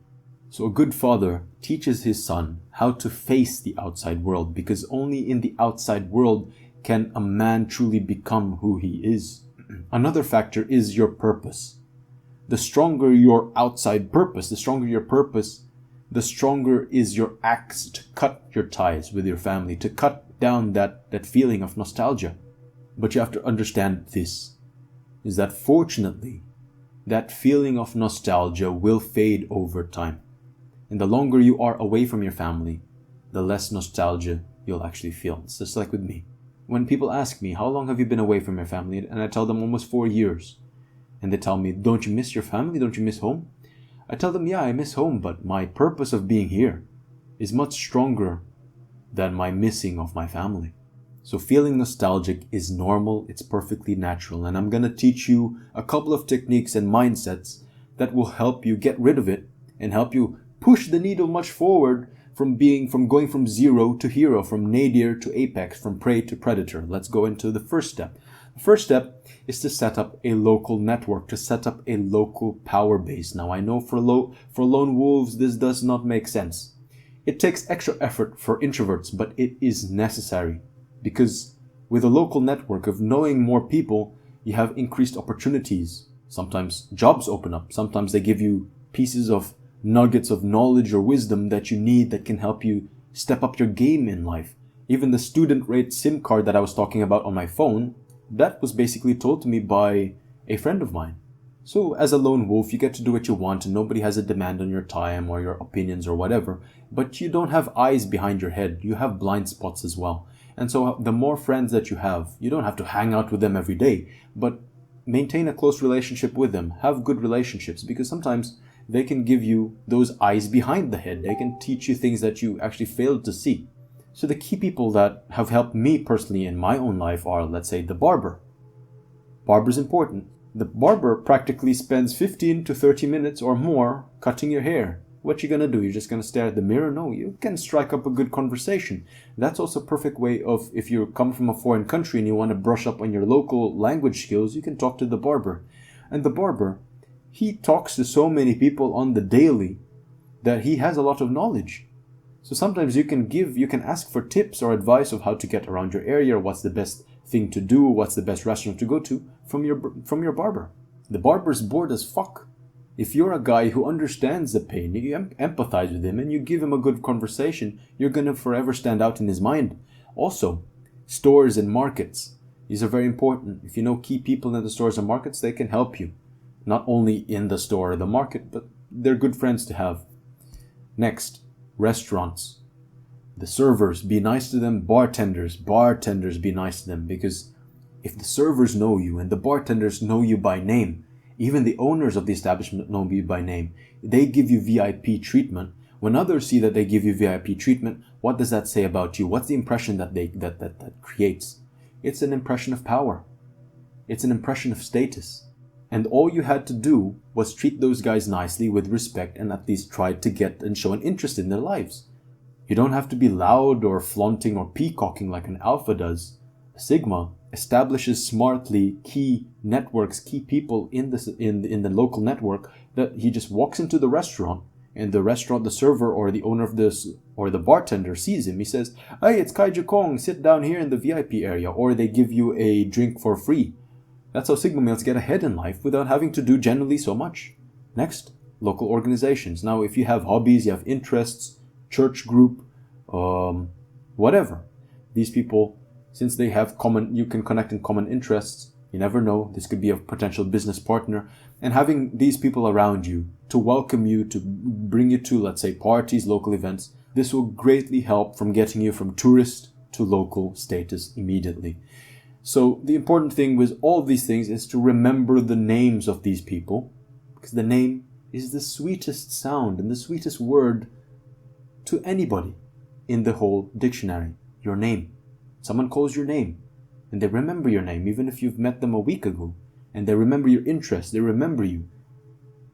Speaker 1: So a good father teaches his son how to face the outside world, because only in the outside world can a man truly become who he is. Another factor is your purpose. The stronger your outside purpose, the stronger your purpose, the stronger is your axe to cut your ties with your family, to cut down that feeling of nostalgia. But you have to understand this, is that fortunately, that feeling of nostalgia will fade over time. And the longer you are away from your family, the less nostalgia you'll actually feel. It's just like with me. When people ask me, how long have you been away from your family? And I tell them almost 4 years. And they tell me, don't you miss your family? Don't you miss home? I tell them, yeah, I miss home, but my purpose of being here is much stronger than my missing of my family. So feeling nostalgic is normal, it's perfectly natural, and I'm going to teach you a couple of techniques and mindsets that will help you get rid of it and help you push the needle much forward from going from zero to hero, from nadir to apex, from prey to predator. Let's go into the first step. The first step is to set up a local network, to set up a local power base. Now I know for lone wolves this does not make sense. It takes extra effort for introverts, but it is necessary. Because with a local network of knowing more people, you have increased opportunities. Sometimes jobs open up. Sometimes they give you pieces of nuggets of knowledge or wisdom that you need that can help you step up your game in life. Even the student rate SIM card that I was talking about on my phone, that was basically told to me by a friend of mine. So as a lone wolf, you get to do what you want and nobody has a demand on your time or your opinions or whatever. But you don't have eyes behind your head. You have blind spots as well. And so the more friends that you have, you don't have to hang out with them every day, but maintain a close relationship with them. Have good relationships, because sometimes they can give you those eyes behind the head. They can teach you things that you actually failed to see. So the key people that have helped me personally in my own life are, let's say, the barber. Barber's important. The barber practically spends 15 to 30 minutes or more cutting your hair. What you gonna do? You're just gonna stare at the mirror? No, you can strike up a good conversation. That's also a perfect way of, if you come from a foreign country and you want to brush up on your local language skills, you can talk to the barber. And the barber, he talks to so many people on the daily that he has a lot of knowledge. So sometimes you can ask for tips or advice of how to get around your area, or what's the best thing to do, what's the best restaurant to go to from your barber. The barber's bored as fuck. If you're a guy who understands the pain, you empathize with him and you give him a good conversation, you're gonna forever stand out in his mind. Also, stores and markets. These are very important. If you know key people in the stores and markets, they can help you. Not only in the store or the market, but they're good friends to have. Next, restaurants. The servers, be nice to them. Bartenders, be nice to them. Because if the servers know you and the bartenders know you by name, even the owners of the establishment know you by name, they give you VIP treatment. When others see that they give you VIP treatment, what does that say about you? What's the impression that that creates? It's an impression of power. It's an impression of status. And all you had to do was treat those guys nicely with respect and at least try to get and show an interest in their lives. You don't have to be loud or flaunting or peacocking like an alpha does. Sigma establishes smartly key networks, key people in the local network, that he just walks into the restaurant and the server or the owner of this or the bartender sees him. He says, "Hey, it's Kaiju Kong, sit down here in the VIP area," or they give you a drink for free. That's how Sigma males get ahead in life without having to do generally so much. Next, local organizations. Now, if you have hobbies, you have interests, church group, whatever, these people, since they have you can connect in common interests. You never know, this could be a potential business partner. And having these people around you to welcome you, to bring you to, let's say, parties, local events, this will greatly help from getting you from tourist to local status immediately. So the important thing with all of these things is to remember the names of these people, because the name is the sweetest sound and the sweetest word to anybody in the whole dictionary. Your name. Someone calls your name and they remember your name, even if you've met them a week ago, and they remember your interests, they remember you.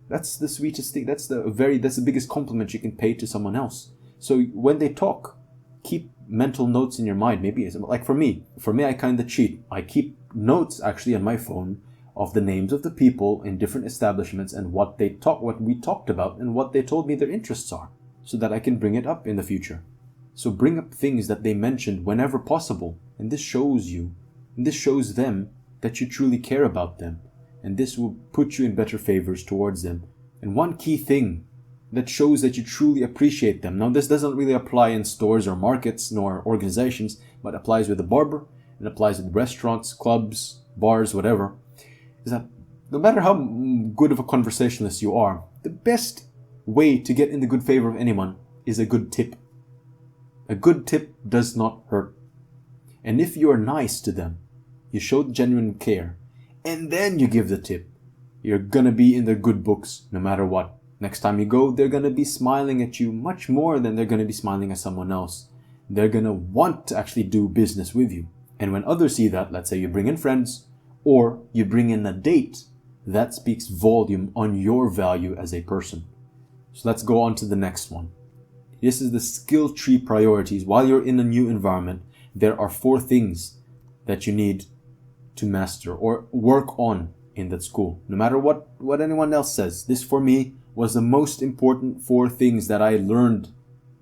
Speaker 1: That's the sweetest thing. That's the biggest compliment you can pay to someone else. So when they talk, keep mental notes in your mind. Maybe it's like for me, I kind of cheat. I keep notes actually on my phone of the names of the people in different establishments and what we talked about and what they told me their interests are, so that I can bring it up in the future. So bring up things that they mentioned whenever possible, and this shows them that you truly care about them, and this will put you in better favors towards them. And one key thing that shows that you truly appreciate them. Now, this doesn't really apply in stores or markets nor organizations, but applies with the barber and applies with restaurants, clubs, bars, whatever, is that no matter how good of a conversationalist you are, the best way to get in the good favor of anyone is a good tip. A good tip does not hurt. And if you are nice to them, you show genuine care, and then you give the tip, you're gonna be in their good books no matter what. Next time you go, they're gonna be smiling at you much more than they're gonna be smiling at someone else. They're gonna want to actually do business with you. And when others see that, let's say you bring in friends, or you bring in a date, that speaks volume on your value as a person. So let's go on to the next one. This is the skill tree priorities. While you're in a new environment, there are 4 things that you need to master or work on in that school. No matter what anyone else says, this for me was the most important 4 things that I learned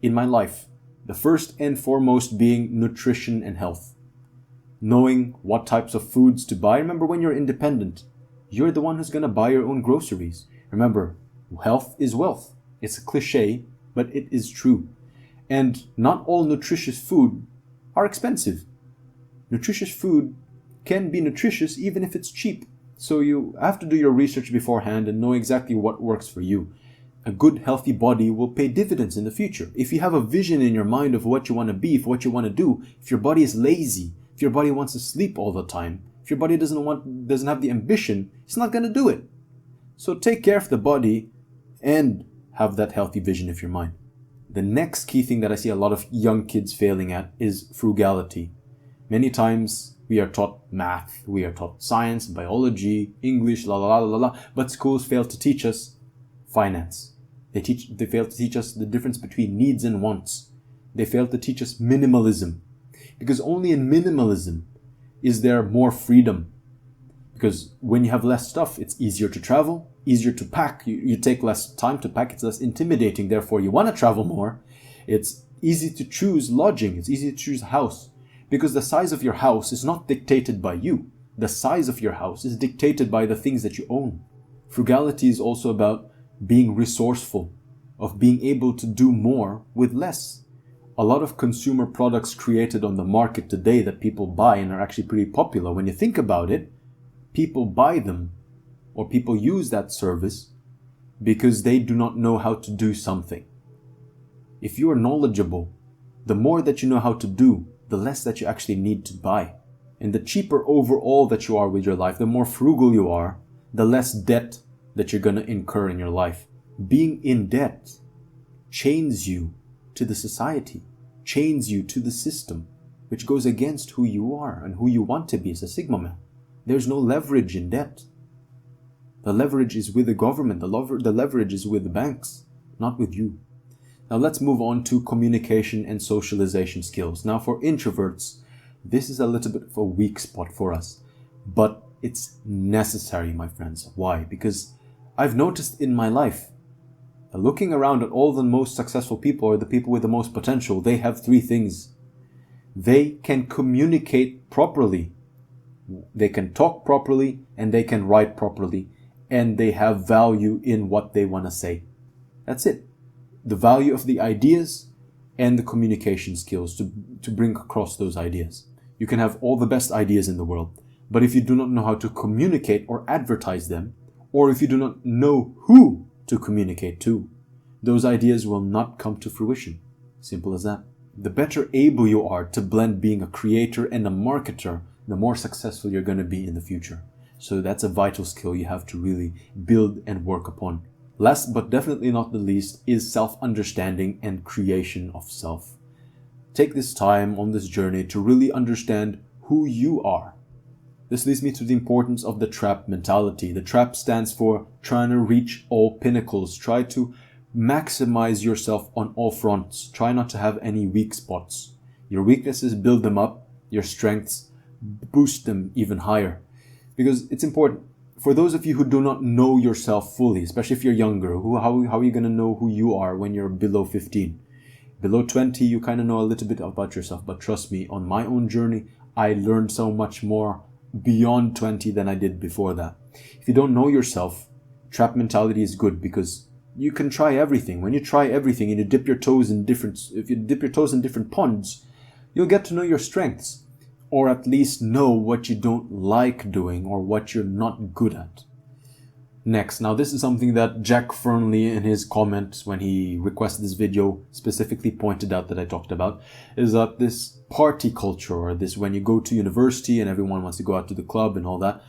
Speaker 1: in my life. The first and foremost being nutrition and health. Knowing what types of foods to buy. Remember, when you're independent, you're the one who's going to buy your own groceries. Remember, health is wealth. It's a cliche, but it is true. And not all nutritious food are expensive. Nutritious food can be nutritious even if it's cheap. So you have to do your research beforehand and know exactly what works for you. A good, healthy body will pay dividends in the future. If you have a vision in your mind of what you want to be, for what you want to do, if your body is lazy, if your body wants to sleep all the time, if your body doesn't have the ambition, it's not going to do it. So take care of the body and have that healthy vision of your mind. The next key thing that I see a lot of young kids failing at is frugality. Many times We are taught math, we are taught science, biology, English, la la la la la, but schools fail to teach us finance. They fail to teach us the difference between needs and wants. They fail to teach us minimalism. Because only in minimalism is there more freedom. Because when you have less stuff, it's easier to travel, easier to pack. You take less time to pack, it's less intimidating, therefore you want to travel more. It's easy to choose lodging, it's easy to choose a house. Because the size of your house is not dictated by you. The size of your house is dictated by the things that you own. Frugality is also about being resourceful, of being able to do more with less. A lot of consumer products created on the market today that people buy and are actually pretty popular, when you think about it, people buy them or people use that service because they do not know how to do something. If you are knowledgeable, the more that you know how to do, the less that you actually need to buy. And the cheaper overall that you are with your life, the more frugal you are, the less debt that you're going to incur in your life. Being in debt chains you to the society, chains you to the system, which goes against who you are and who you want to be as a Sigma man. There's no leverage in debt. The leverage is with the government, the leverage is with the banks, not with you. Now let's move on to communication and socialization skills. Now for introverts, this is a little bit of a weak spot for us, but it's necessary, my friends. Why? Because I've noticed in my life, looking around at all the most successful people or the people with the most potential, they have three things. They can communicate properly, they can talk properly, and they can write properly, and they have value in what they want to say. That's it. The value of the ideas and the communication skills to bring across those ideas. You can have all the best ideas in the world, but if you do not know how to communicate or advertise them, or if you do not know who to communicate to, those ideas will not come to fruition. Simple as that. The better able you are to blend being a creator and a marketer, the more successful you're going to be in the future. So that's a vital skill you have to really build and work upon. Last but definitely not the least is self-understanding and creation of self. Take this time on this journey to really understand who you are. This leads me to the importance of the trap mentality. The trap stands for trying to reach all pinnacles. Try to maximize yourself on all fronts. Try not to have any weak spots. Your weaknesses, build them up. Your strengths, boost them even higher. Because it's important. For those of you who do not know yourself fully, especially if you're younger, how are you going to know who you are when you're below 15? Below 20, you kind of know a little bit about yourself. But trust me, on my own journey, I learned so much more beyond 20 than I did before that. If you don't know yourself, trap mentality is good because you can try everything. When you try everything and you dip your toes in different ponds, you'll get to know your strengths, or at least know what you don't like doing or what you're not good at. Next, now this is something that Jack Fernley in his comments when he requested this video specifically pointed out that I talked about, is that this party culture, or this when you go to university and everyone wants to go out to the club and all that.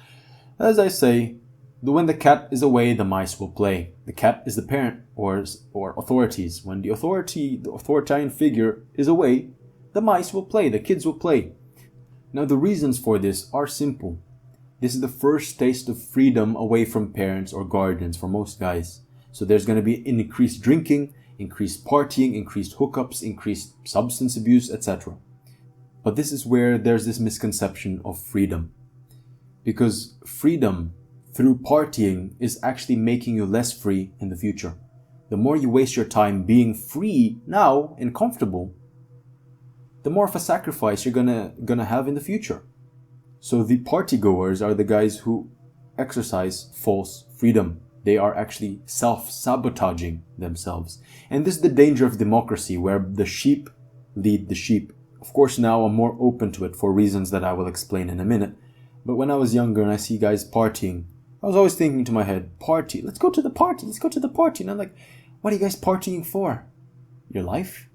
Speaker 1: As I say, when the cat is away, the mice will play. The cat is the parent or authorities. When the authoritarian figure is away, the mice will play, the kids will play. Now the reasons for this are simple. This is the first taste of freedom away from parents or guardians for most guys. So there's going to be increased drinking, increased partying, increased hookups, increased substance abuse, etc. But this is where there's this misconception of freedom. Because freedom through partying is actually making you less free in the future. The more you waste your time being free now and comfortable, the more of a sacrifice you're gonna have in the future. So the party goers are the guys who exercise false freedom. They are actually self-sabotaging themselves. And this is the danger of democracy, where the sheep lead the sheep. Of course, now I'm more open to it for reasons that I will explain in a minute. But when I was younger and I see guys partying, I was always thinking to my head, party, let's go to the party, let's go to the party. And I'm like, what are you guys partying for? Your life?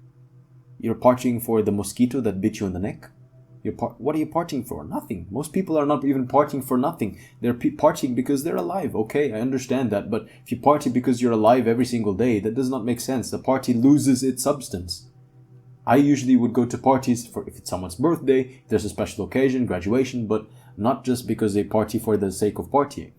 Speaker 1: You're partying for the mosquito that bit you in the neck? What are you partying for? Nothing. Most people are not even partying for nothing. They're partying because they're alive. Okay, I understand that. But if you party because you're alive every single day, that does not make sense. The party loses its substance. I usually would go to parties for if it's someone's birthday, if there's a special occasion, graduation, but not just because they party for the sake of partying.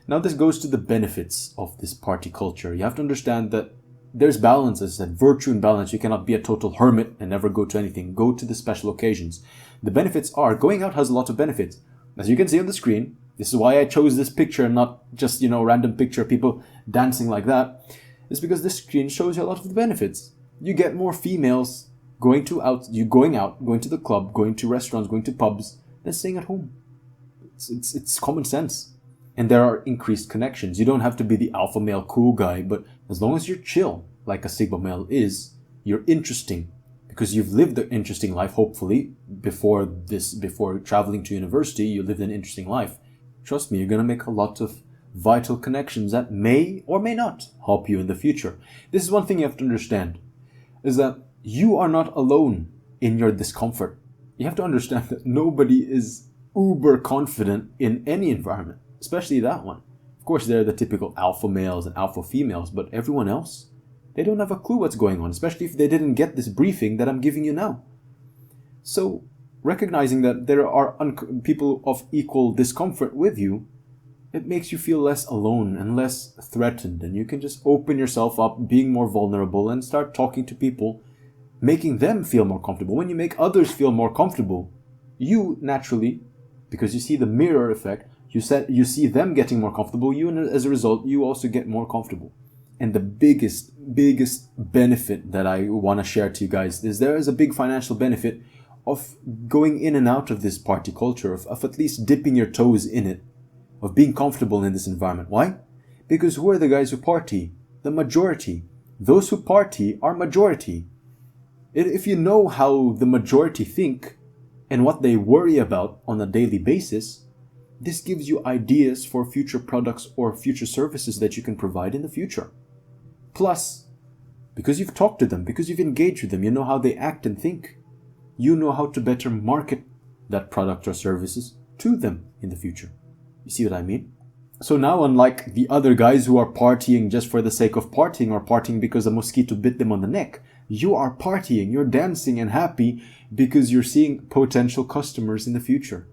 Speaker 1: Now this goes to the benefits of this party culture. You have to understand that there's balance, as I said, virtue and balance. You cannot be a total hermit and never go to anything. Go to the special occasions. The benefits are, going out has a lot of benefits. As you can see on the screen, this is why I chose this picture and not just, random picture of people dancing like that. It's because this screen shows you a lot of the benefits. You get more females going out, going to the club, going to restaurants, going to pubs, than staying at home. It's common sense. And there are increased connections. You don't have to be the alpha male cool guy, but as long as you're chill, like a sigma male is, you're interesting. Because you've lived an interesting life, hopefully, before traveling to university, you lived an interesting life. Trust me, you're going to make a lot of vital connections that may or may not help you in the future. This is one thing you have to understand, is that you are not alone in your discomfort. You have to understand that nobody is uber confident in any environment, especially that one. Of course, there are the typical alpha males and alpha females, but everyone else, they don't have a clue what's going on, especially if they didn't get this briefing that I'm giving you now. So, recognizing that there are people of equal discomfort with you, it makes you feel less alone and less threatened, and you can just open yourself up, being more vulnerable, and start talking to people, making them feel more comfortable. When you make others feel more comfortable, you naturally, because you see the mirror effect, you see them getting more comfortable, and as a result, you also get more comfortable. And the biggest benefit that I want to share to you guys is there is a big financial benefit of going in and out of this party culture, of at least dipping your toes in it, of being comfortable in this environment. Why? Because who are the guys who party? The majority. Those who party are majority. If you know how the majority think and what they worry about on a daily basis, this gives you ideas for future products or future services that you can provide in the future. Plus, because you've talked to them, because you've engaged with them, you know how they act and think. You know how to better market that product or services to them in the future. You see what I mean? So now, unlike the other guys who are partying just for the sake of partying or partying because a mosquito bit them on the neck, you are partying, you're dancing and happy because you're seeing potential customers in the future.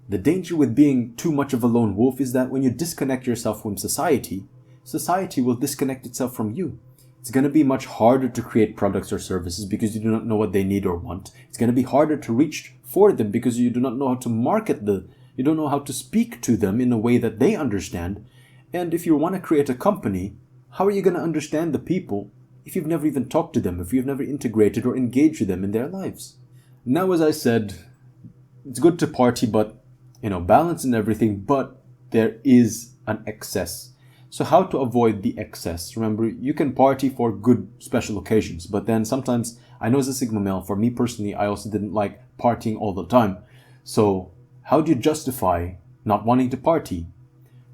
Speaker 1: The danger with being too much of a lone wolf is that when you disconnect yourself from society, society will disconnect itself from you. It's going to be much harder to create products or services because you do not know what they need or want. It's going to be harder to reach for them because you do not know how to market you don't know how to speak to them in a way that they understand. And if you want to create a company, how are you going to understand the people if you've never even talked to them, if you've never integrated or engaged with them in their lives? Now, as I said, it's good to party, but, balance and everything, but there is an excess. So how to avoid the excess? Remember, you can party for good special occasions, but then sometimes, I know as a Sigma male, for me personally, I also didn't like partying all the time. So how do you justify not wanting to party?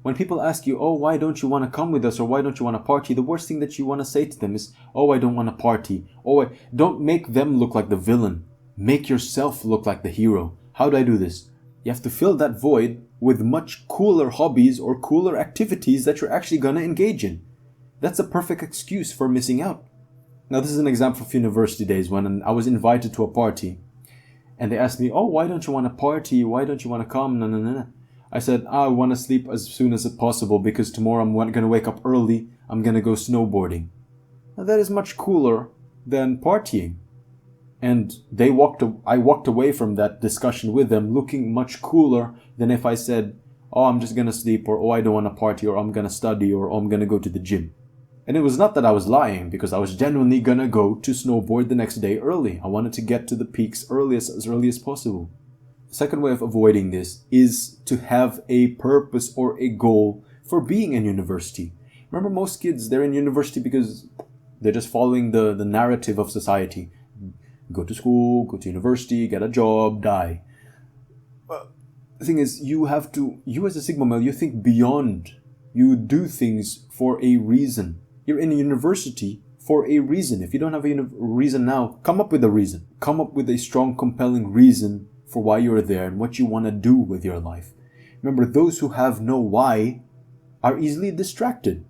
Speaker 1: When people ask you, oh, why don't you want to come with us, or why don't you want to party? The worst thing that you want to say to them is, oh, I don't want to party. Oh, don't make them look like the villain. Make yourself look like the hero. How do I do this? You have to fill that void with much cooler hobbies or cooler activities that you're actually going to engage in. That's a perfect excuse for missing out. Now, this is an example of university days when I was invited to a party. And they asked me, oh, why don't you want to party? Why don't you want to come? No. I said, I want to sleep as soon as possible because tomorrow I'm going to wake up early. I'm going to go snowboarding. Now, that is much cooler than partying. And I walked away from that discussion with them looking much cooler than if I said, oh, I'm just going to sleep, or oh, I don't want to party, or I'm going to study, or oh, I'm going to go to the gym. And it was not that I was lying, because I was genuinely going to go to snowboard the next day early. I wanted to get to the peaks as early as possible. The second way of avoiding this is to have a purpose or a goal for being in university. Remember, most kids, they're in university because they're just following the narrative of society. Go to school, go to university, get a job, die. The thing is, you as a Sigma male, you think beyond. You do things for a reason. You're in a university for a reason. If you don't have a reason now, come up with a reason. Come up with a strong, compelling reason for why you're there and what you want to do with your life. Remember, those who have no why are easily distracted.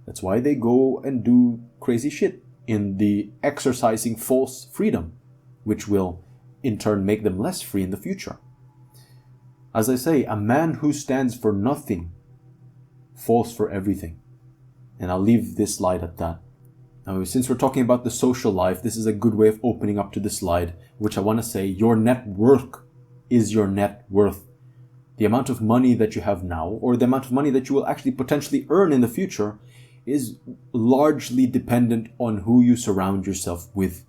Speaker 1: That's why they go and do crazy shit in the exercising false freedom. which will in turn make them less free in the future. As I say, a man who stands for nothing falls for everything. And I'll leave this slide at that. Now, since we're talking about the social life, this is a good way of opening up to the slide, which I want to say, your net worth is your net worth. The amount of money that you have now, or the amount of money that you will actually potentially earn in the future, is largely dependent on who you surround yourself with.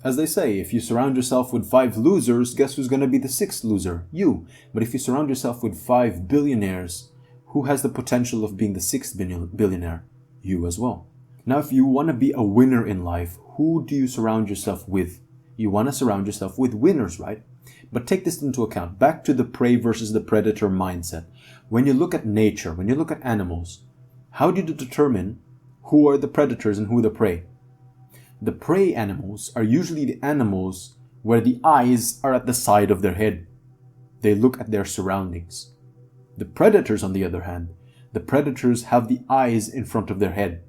Speaker 1: As they say, if you surround yourself with 5 losers, guess who's going to be the 6th loser? You. But if you surround yourself with 5 billionaires, who has the potential of being the 6th billionaire? You as well. Now, if you want to be a winner in life, who do you surround yourself with? You want to surround yourself with winners, right? But take this into account. Back to the prey versus the predator mindset. When you look at nature, when you look at animals, how do you determine who are the predators and who are the prey? The prey animals are usually the animals where the eyes are at the side of their head. They look at their surroundings. The predators, on the other hand, the predators have the eyes in front of their head.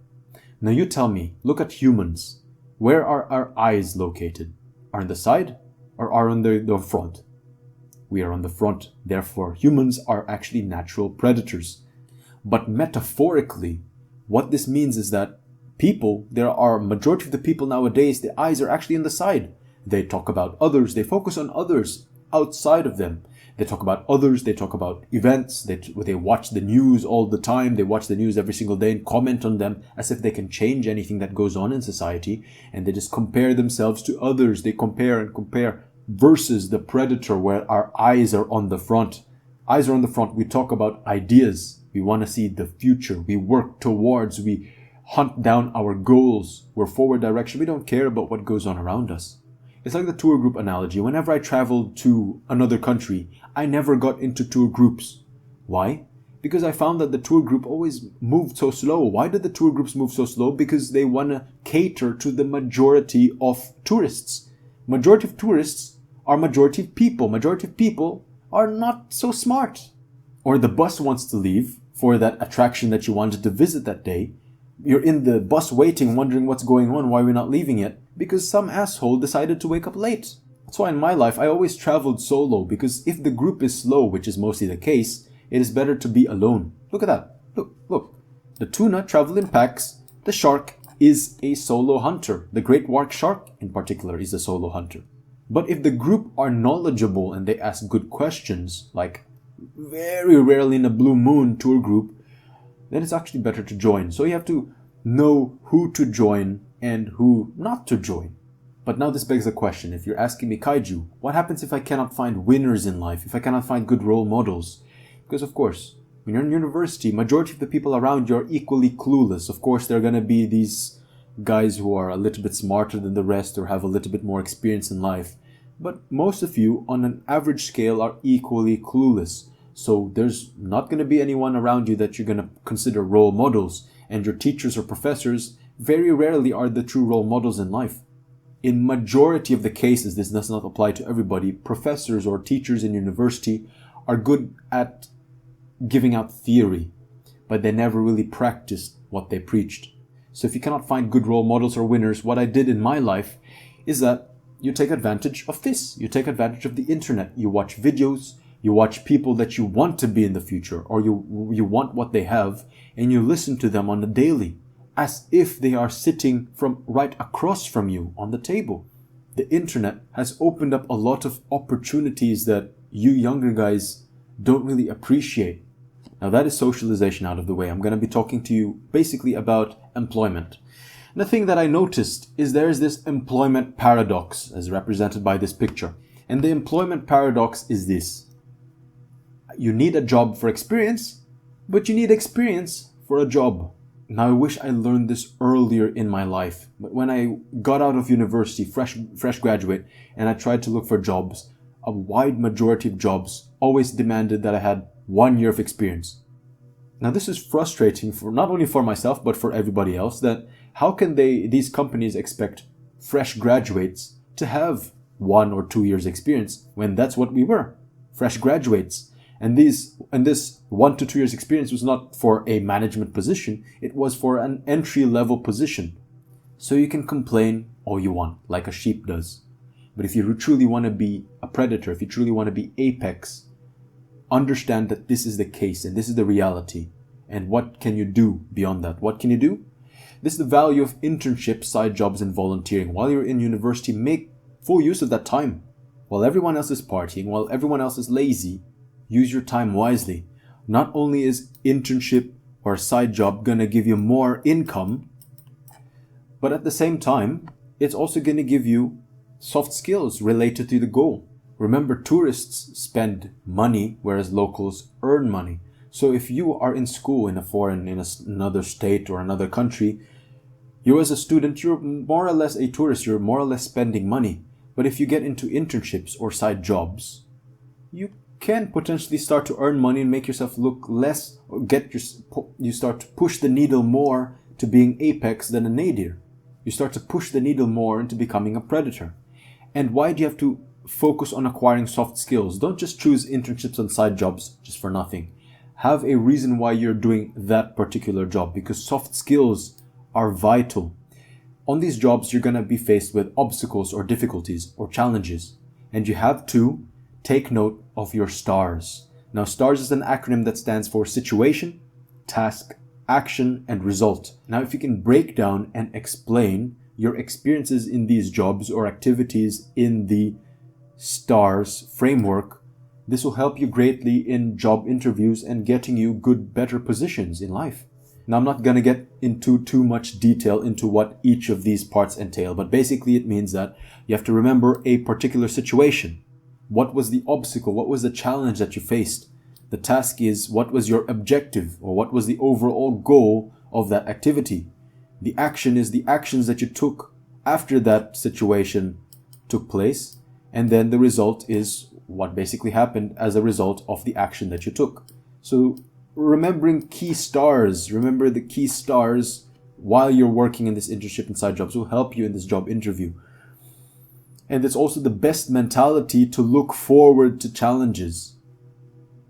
Speaker 1: Now you tell me, look at humans. Where are our eyes located? Are on the side or are on the front? We are on the front. Therefore, humans are actually natural predators. But metaphorically, what this means is that majority of the people nowadays, the eyes are actually on the side. They talk about others. They focus on others outside of them. They talk about others. They talk about events. They watch the news all the time. They watch the news every single day and comment on them as if they can change anything that goes on in society. And they just compare themselves to others. They compare and compare versus the predator where our eyes are on the front. Eyes are on the front. We talk about ideas. We want to see the future. We work towards. We hunt down our goals. We're forward direction. We don't care about what goes on around us. It's like the tour group analogy. Whenever I traveled to another country, I never got into tour groups. Why? Because I found that the tour group always moved so slow. Why did the tour groups move so slow? Because they want to cater to the majority of tourists. Majority of tourists are majority of people. Majority of people are not so smart. Or the bus wants to leave for that attraction that you wanted to visit that day. You're in the bus waiting, wondering what's going on, why we're not leaving yet, because some asshole decided to wake up late. That's why in my life, I always traveled solo, because if the group is slow, which is mostly the case, it is better to be alone. Look at that. Look. The tuna travel in packs. The shark is a solo hunter. The great white shark, in particular, is a solo hunter. But if the group are knowledgeable and they ask good questions, like very rarely in a blue moon tour group, then it's actually better to join. So you have to know who to join and who not to join. But now this begs the question, if you're asking me, Kaiju, what happens if I cannot find winners in life, if I cannot find good role models? Because of course, when you're in university, majority of the people around you are equally clueless. Of course, there are going to be these guys who are a little bit smarter than the rest or have a little bit more experience in life. But most of you, on an average scale, are equally clueless. So there's not going to be anyone around you that you're going to consider role models. And your teachers or professors very rarely are the true role models in life. In majority of the cases, this does not apply to everybody, professors or teachers in university are good at giving out theory, but they never really practiced what they preached. So if you cannot find good role models or winners, what I did in my life is that you take advantage of this. You take advantage of the internet. You watch videos. You watch people that you want to be in the future, or you want what they have, and you listen to them on a daily, as if they are sitting from right across from you on the table. The internet has opened up a lot of opportunities that you younger guys don't really appreciate. Now that is socialization out of the way. I'm going to be talking to you basically about employment. And the thing that I noticed is there is this employment paradox as represented by this picture. And the employment paradox is this. You need a job for experience, but you need experience for a job. Now, I wish I learned this earlier in my life. But when I got out of university, fresh graduate, and I tried to look for jobs, a wide majority of jobs always demanded that I had 1 year of experience. Now, this is frustrating for not only for myself, but for everybody else, that how can these companies expect fresh graduates to have 1 or 2 years experience when that's what we were, fresh graduates. And this 1 to 2 years experience was not for a management position. It was for an entry-level position. So you can complain all you want, like a sheep does. But if you truly want to be a predator, if you truly want to be apex, understand that this is the case and this is the reality. And what can you do beyond that? What can you do? This is the value of internships, side jobs, and volunteering. While you're in university, make full use of that time. While everyone else is partying, while everyone else is lazy, use your time wisely. Not only is internship or a side job going to give you more income, but at the same time, it's also going to give you soft skills related to the goal. Remember, tourists spend money, whereas locals earn money. So if you are in school in another state or another country, you as a student, you're more or less a tourist, you're more or less spending money. But if you get into internships or side jobs, you can potentially start to earn money and make yourself look less, or you start to push the needle more to being apex than a nadir. You start to push the needle more into becoming a predator. And why do you have to focus on acquiring soft skills? Don't just choose internships and side jobs just for nothing. Have a reason why you're doing that particular job, because soft skills are vital. On these jobs, you're going to be faced with obstacles or difficulties or challenges, and you have to take note of your STARs. Now, STARs is an acronym that stands for situation, task, action, and result. Now, if you can break down and explain your experiences in these jobs or activities in the STARs framework, this will help you greatly in job interviews and getting you better positions in life. Now, I'm not going to get into too much detail into what each of these parts entail, but basically it means that you have to remember a particular situation. What was the obstacle? What was the challenge that you faced? The task is, what was your objective, or what was the overall goal of that activity? The action is the actions that you took after that situation took place. And then the result is what basically happened as a result of the action that you took. So remembering key STARs, remember the key STARs while you're working in this internship and side jobs will help you in this job interview. And it's also the best mentality to look forward to challenges.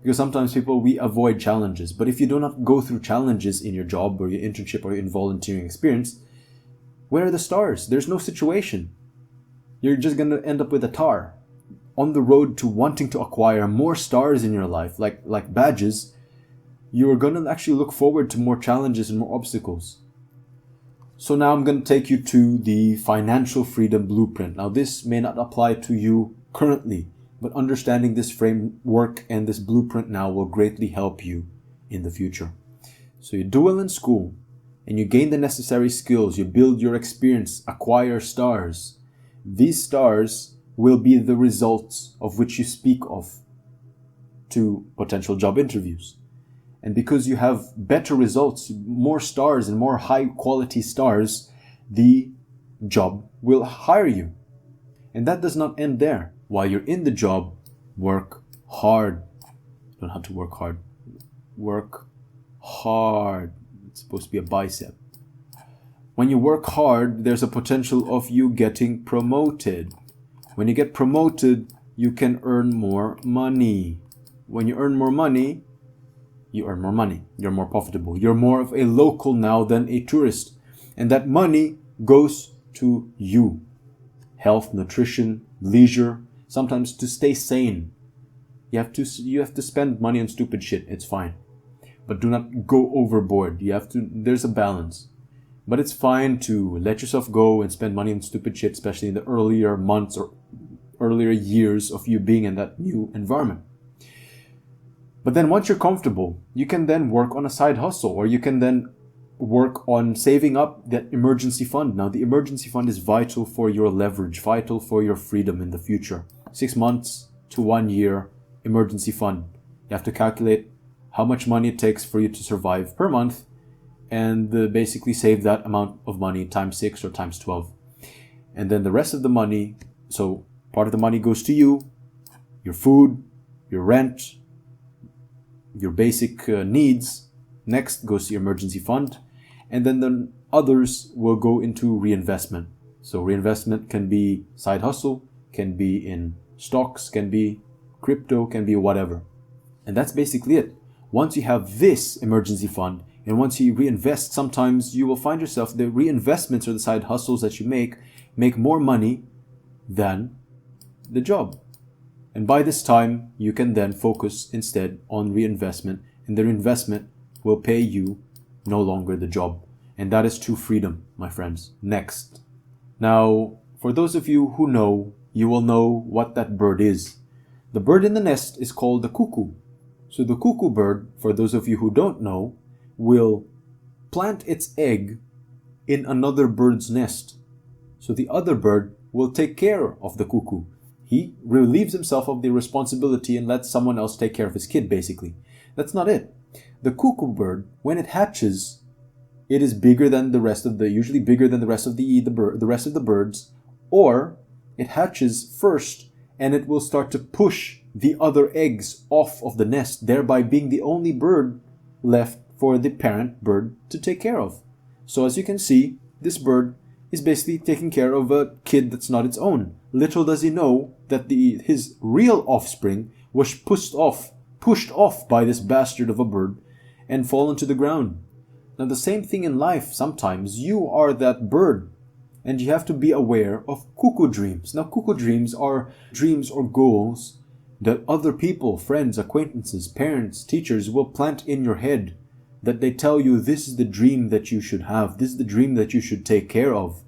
Speaker 1: Because sometimes we avoid challenges. But if you do not go through challenges in your job or your internship or your volunteering experience, where are the STARs? There's no situation. You're just going to end up with a tar. On the road to wanting to acquire more STARs in your life, like badges, you are going to actually look forward to more challenges and more obstacles. So now I'm going to take you to the financial freedom blueprint. Now, this may not apply to you currently, but understanding this framework and this blueprint now will greatly help you in the future. So you do well in school and you gain the necessary skills, you build your experience, acquire STARs. These STARs will be the results of which you speak of to potential job interviews. And because you have better results, more STARs and more high quality STARs, the job will hire you. And that does not end there. While you're in the job, work hard. You don't have to work hard. Work hard. It's supposed to be a bicep. When you work hard, there's a potential of you getting promoted. When you get promoted, you can earn more money. When you earn more money, you earn more money. You're more profitable. You're more of a local now than a tourist. And that money goes to you. Health, nutrition, leisure, sometimes to stay sane. You have to spend money on stupid shit. It's fine. But do not go overboard. There's a balance. But it's fine to let yourself go and spend money on stupid shit, especially in the earlier months or earlier years of you being in that new environment. But then once you're comfortable, you can then work on a side hustle, or you can then work on saving up that emergency fund. Now, the emergency fund is vital for your leverage, vital for your freedom in the future. 6 months to 1 year emergency fund. You have to calculate how much money it takes for you to survive per month and basically save that amount of money times 6 or times 12. And then the rest of the money, so part of the money goes to you, your food, your rent, your basic needs. Next goes to your emergency fund. And then the others will go into reinvestment. So reinvestment can be side hustle, can be in stocks, can be crypto, can be whatever. And that's basically it. Once you have this emergency fund, and once you reinvest, sometimes you will find yourself, the reinvestments or the side hustles that you make more money than the job. And by this time, you can then focus instead on reinvestment, and the reinvestment will pay you no longer the job. And that is true freedom, my friends. Next. Now, for those of you who know, you will know what that bird is. The bird in the nest is called the cuckoo. So the cuckoo bird, for those of you who don't know, will plant its egg in another bird's nest. So the other bird will take care of the cuckoo. He relieves himself of the responsibility and lets someone else take care of his kid, basically. That's not it. The cuckoo bird, when it hatches, it is bigger than the rest of usually bigger than the rest of the rest of the birds, or it hatches first and it will start to push the other eggs off of the nest, thereby being the only bird left for the parent bird to take care of. So as you can see, this bird is basically taking care of a kid that's not its own. Little does he know that his real offspring was pushed off by this bastard of a bird and fallen to the ground. Now the same thing in life, sometimes you are that bird and you have to be aware of cuckoo dreams. Now cuckoo dreams are dreams or goals that other people, friends, acquaintances, parents, teachers will plant in your head, that they tell you this is the dream that you should have, this is the dream that you should take care of.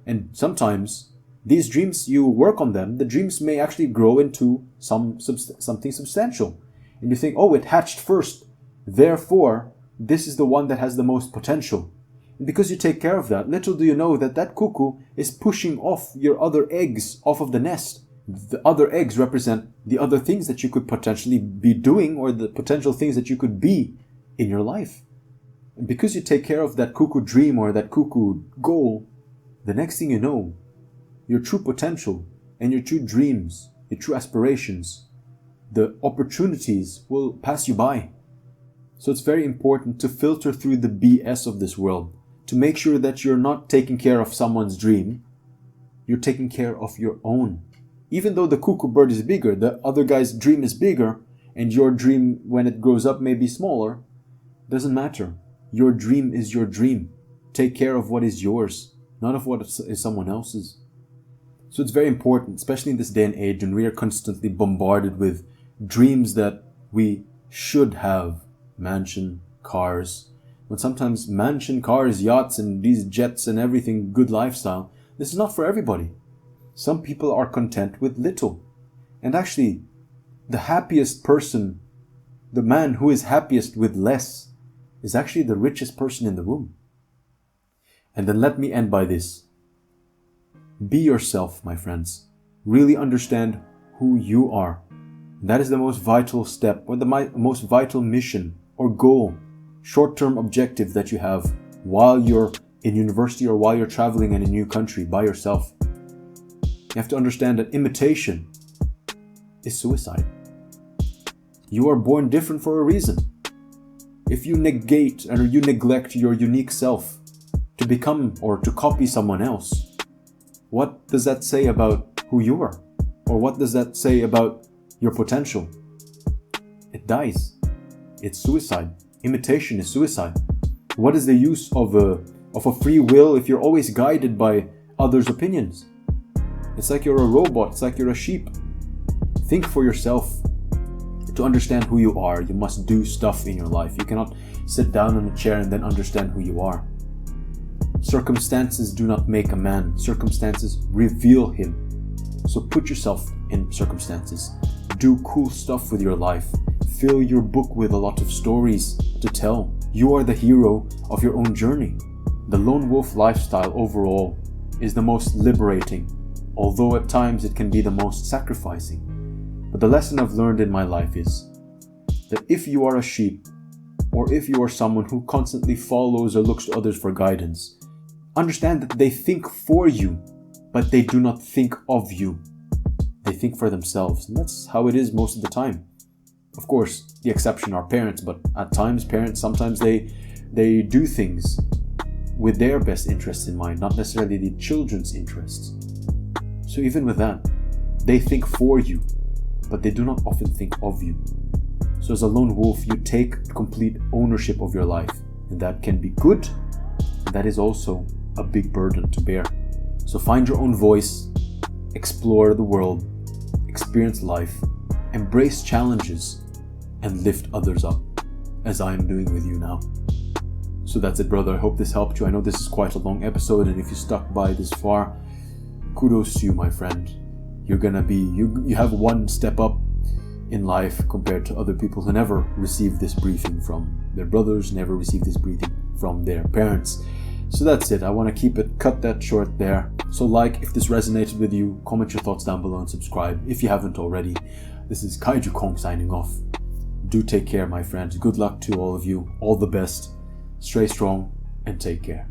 Speaker 1: And sometimes these dreams, you work on them, the dreams may actually grow into something substantial. And you think, oh, it hatched first, therefore this is the one that has the most potential. And because you take care of that, little do you know that that cuckoo is pushing off your other eggs off of the nest. The other eggs represent the other things that you could potentially be doing, or the potential things that you could be in your life. And because you take care of that cuckoo dream or that cuckoo goal, the next thing you know, your true potential and your true dreams, your true aspirations, the opportunities will pass you by. So it's very important to filter through the BS of this world, to make sure that you're not taking care of someone's dream, you're taking care of your own. Even though the cuckoo bird is bigger, the other guy's dream is bigger, and your dream, when it grows up, may be smaller, doesn't matter. Your dream is your dream. Take care of what is yours, not of what is someone else's. So it's very important, especially in this day and age when we are constantly bombarded with dreams that we should have. Mansion, cars. When sometimes mansion, cars, yachts, and these jets and everything, good lifestyle, this is not for everybody. Some people are content with little. And actually, the happiest person, the man who is happiest with less, is actually the richest person in the room. And then let me end by this. Be yourself, my friends. Really understand who you are. That is the most vital step, or the most vital mission or goal, short-term objective that you have while you're in university or while you're traveling in a new country by yourself. You have to understand that imitation is suicide. You are born different for a reason. If you negate or you neglect your unique self to become or to copy someone else, what does that say about who you are? Or what does that say about your potential? It dies. It's suicide. Imitation is suicide. What is the use of a free will if you're always guided by others' opinions? It's like you're a robot. It's like you're a sheep. Think for yourself. To understand who you are, you must do stuff in your life. You cannot sit down on a chair and then understand who you are. Circumstances do not make a man. Circumstances reveal him. So put yourself in circumstances. Do cool stuff with your life. Fill your book with a lot of stories to tell. You are the hero of your own journey. The lone wolf lifestyle overall is the most liberating, although at times it can be the most sacrificing. But the lesson I've learned in my life is that if you are a sheep, or if you are someone who constantly follows or looks to others for guidance, understand that they think for you, but they do not think of you. They think for themselves, and that's how it is most of the time. Of course, the exception are parents, but at times parents, sometimes they do things with their best interests in mind, not necessarily the children's interests. So even with that, they think for you, but they do not often think of you. So as a lone wolf, you take complete ownership of your life, and that can be good, and that is also a big burden to bear. So find your own voice, explore the world, experience life, embrace challenges, and lift others up, as I am doing with you now. So that's it, brother. I hope this helped you. I know this is quite a long episode, and if you stuck by this far, kudos to you, my friend. You're gonna be, you have one step up in life compared to other people who never receive this briefing from their brothers, never receive this briefing from their parents. So that's it. I want to cut that short there. So if this resonated with you, comment your thoughts down below and subscribe if you haven't already. This is Kaiju Kong signing off. Do take care, my friends. Good luck to all of you. All the best. Stay strong and take care.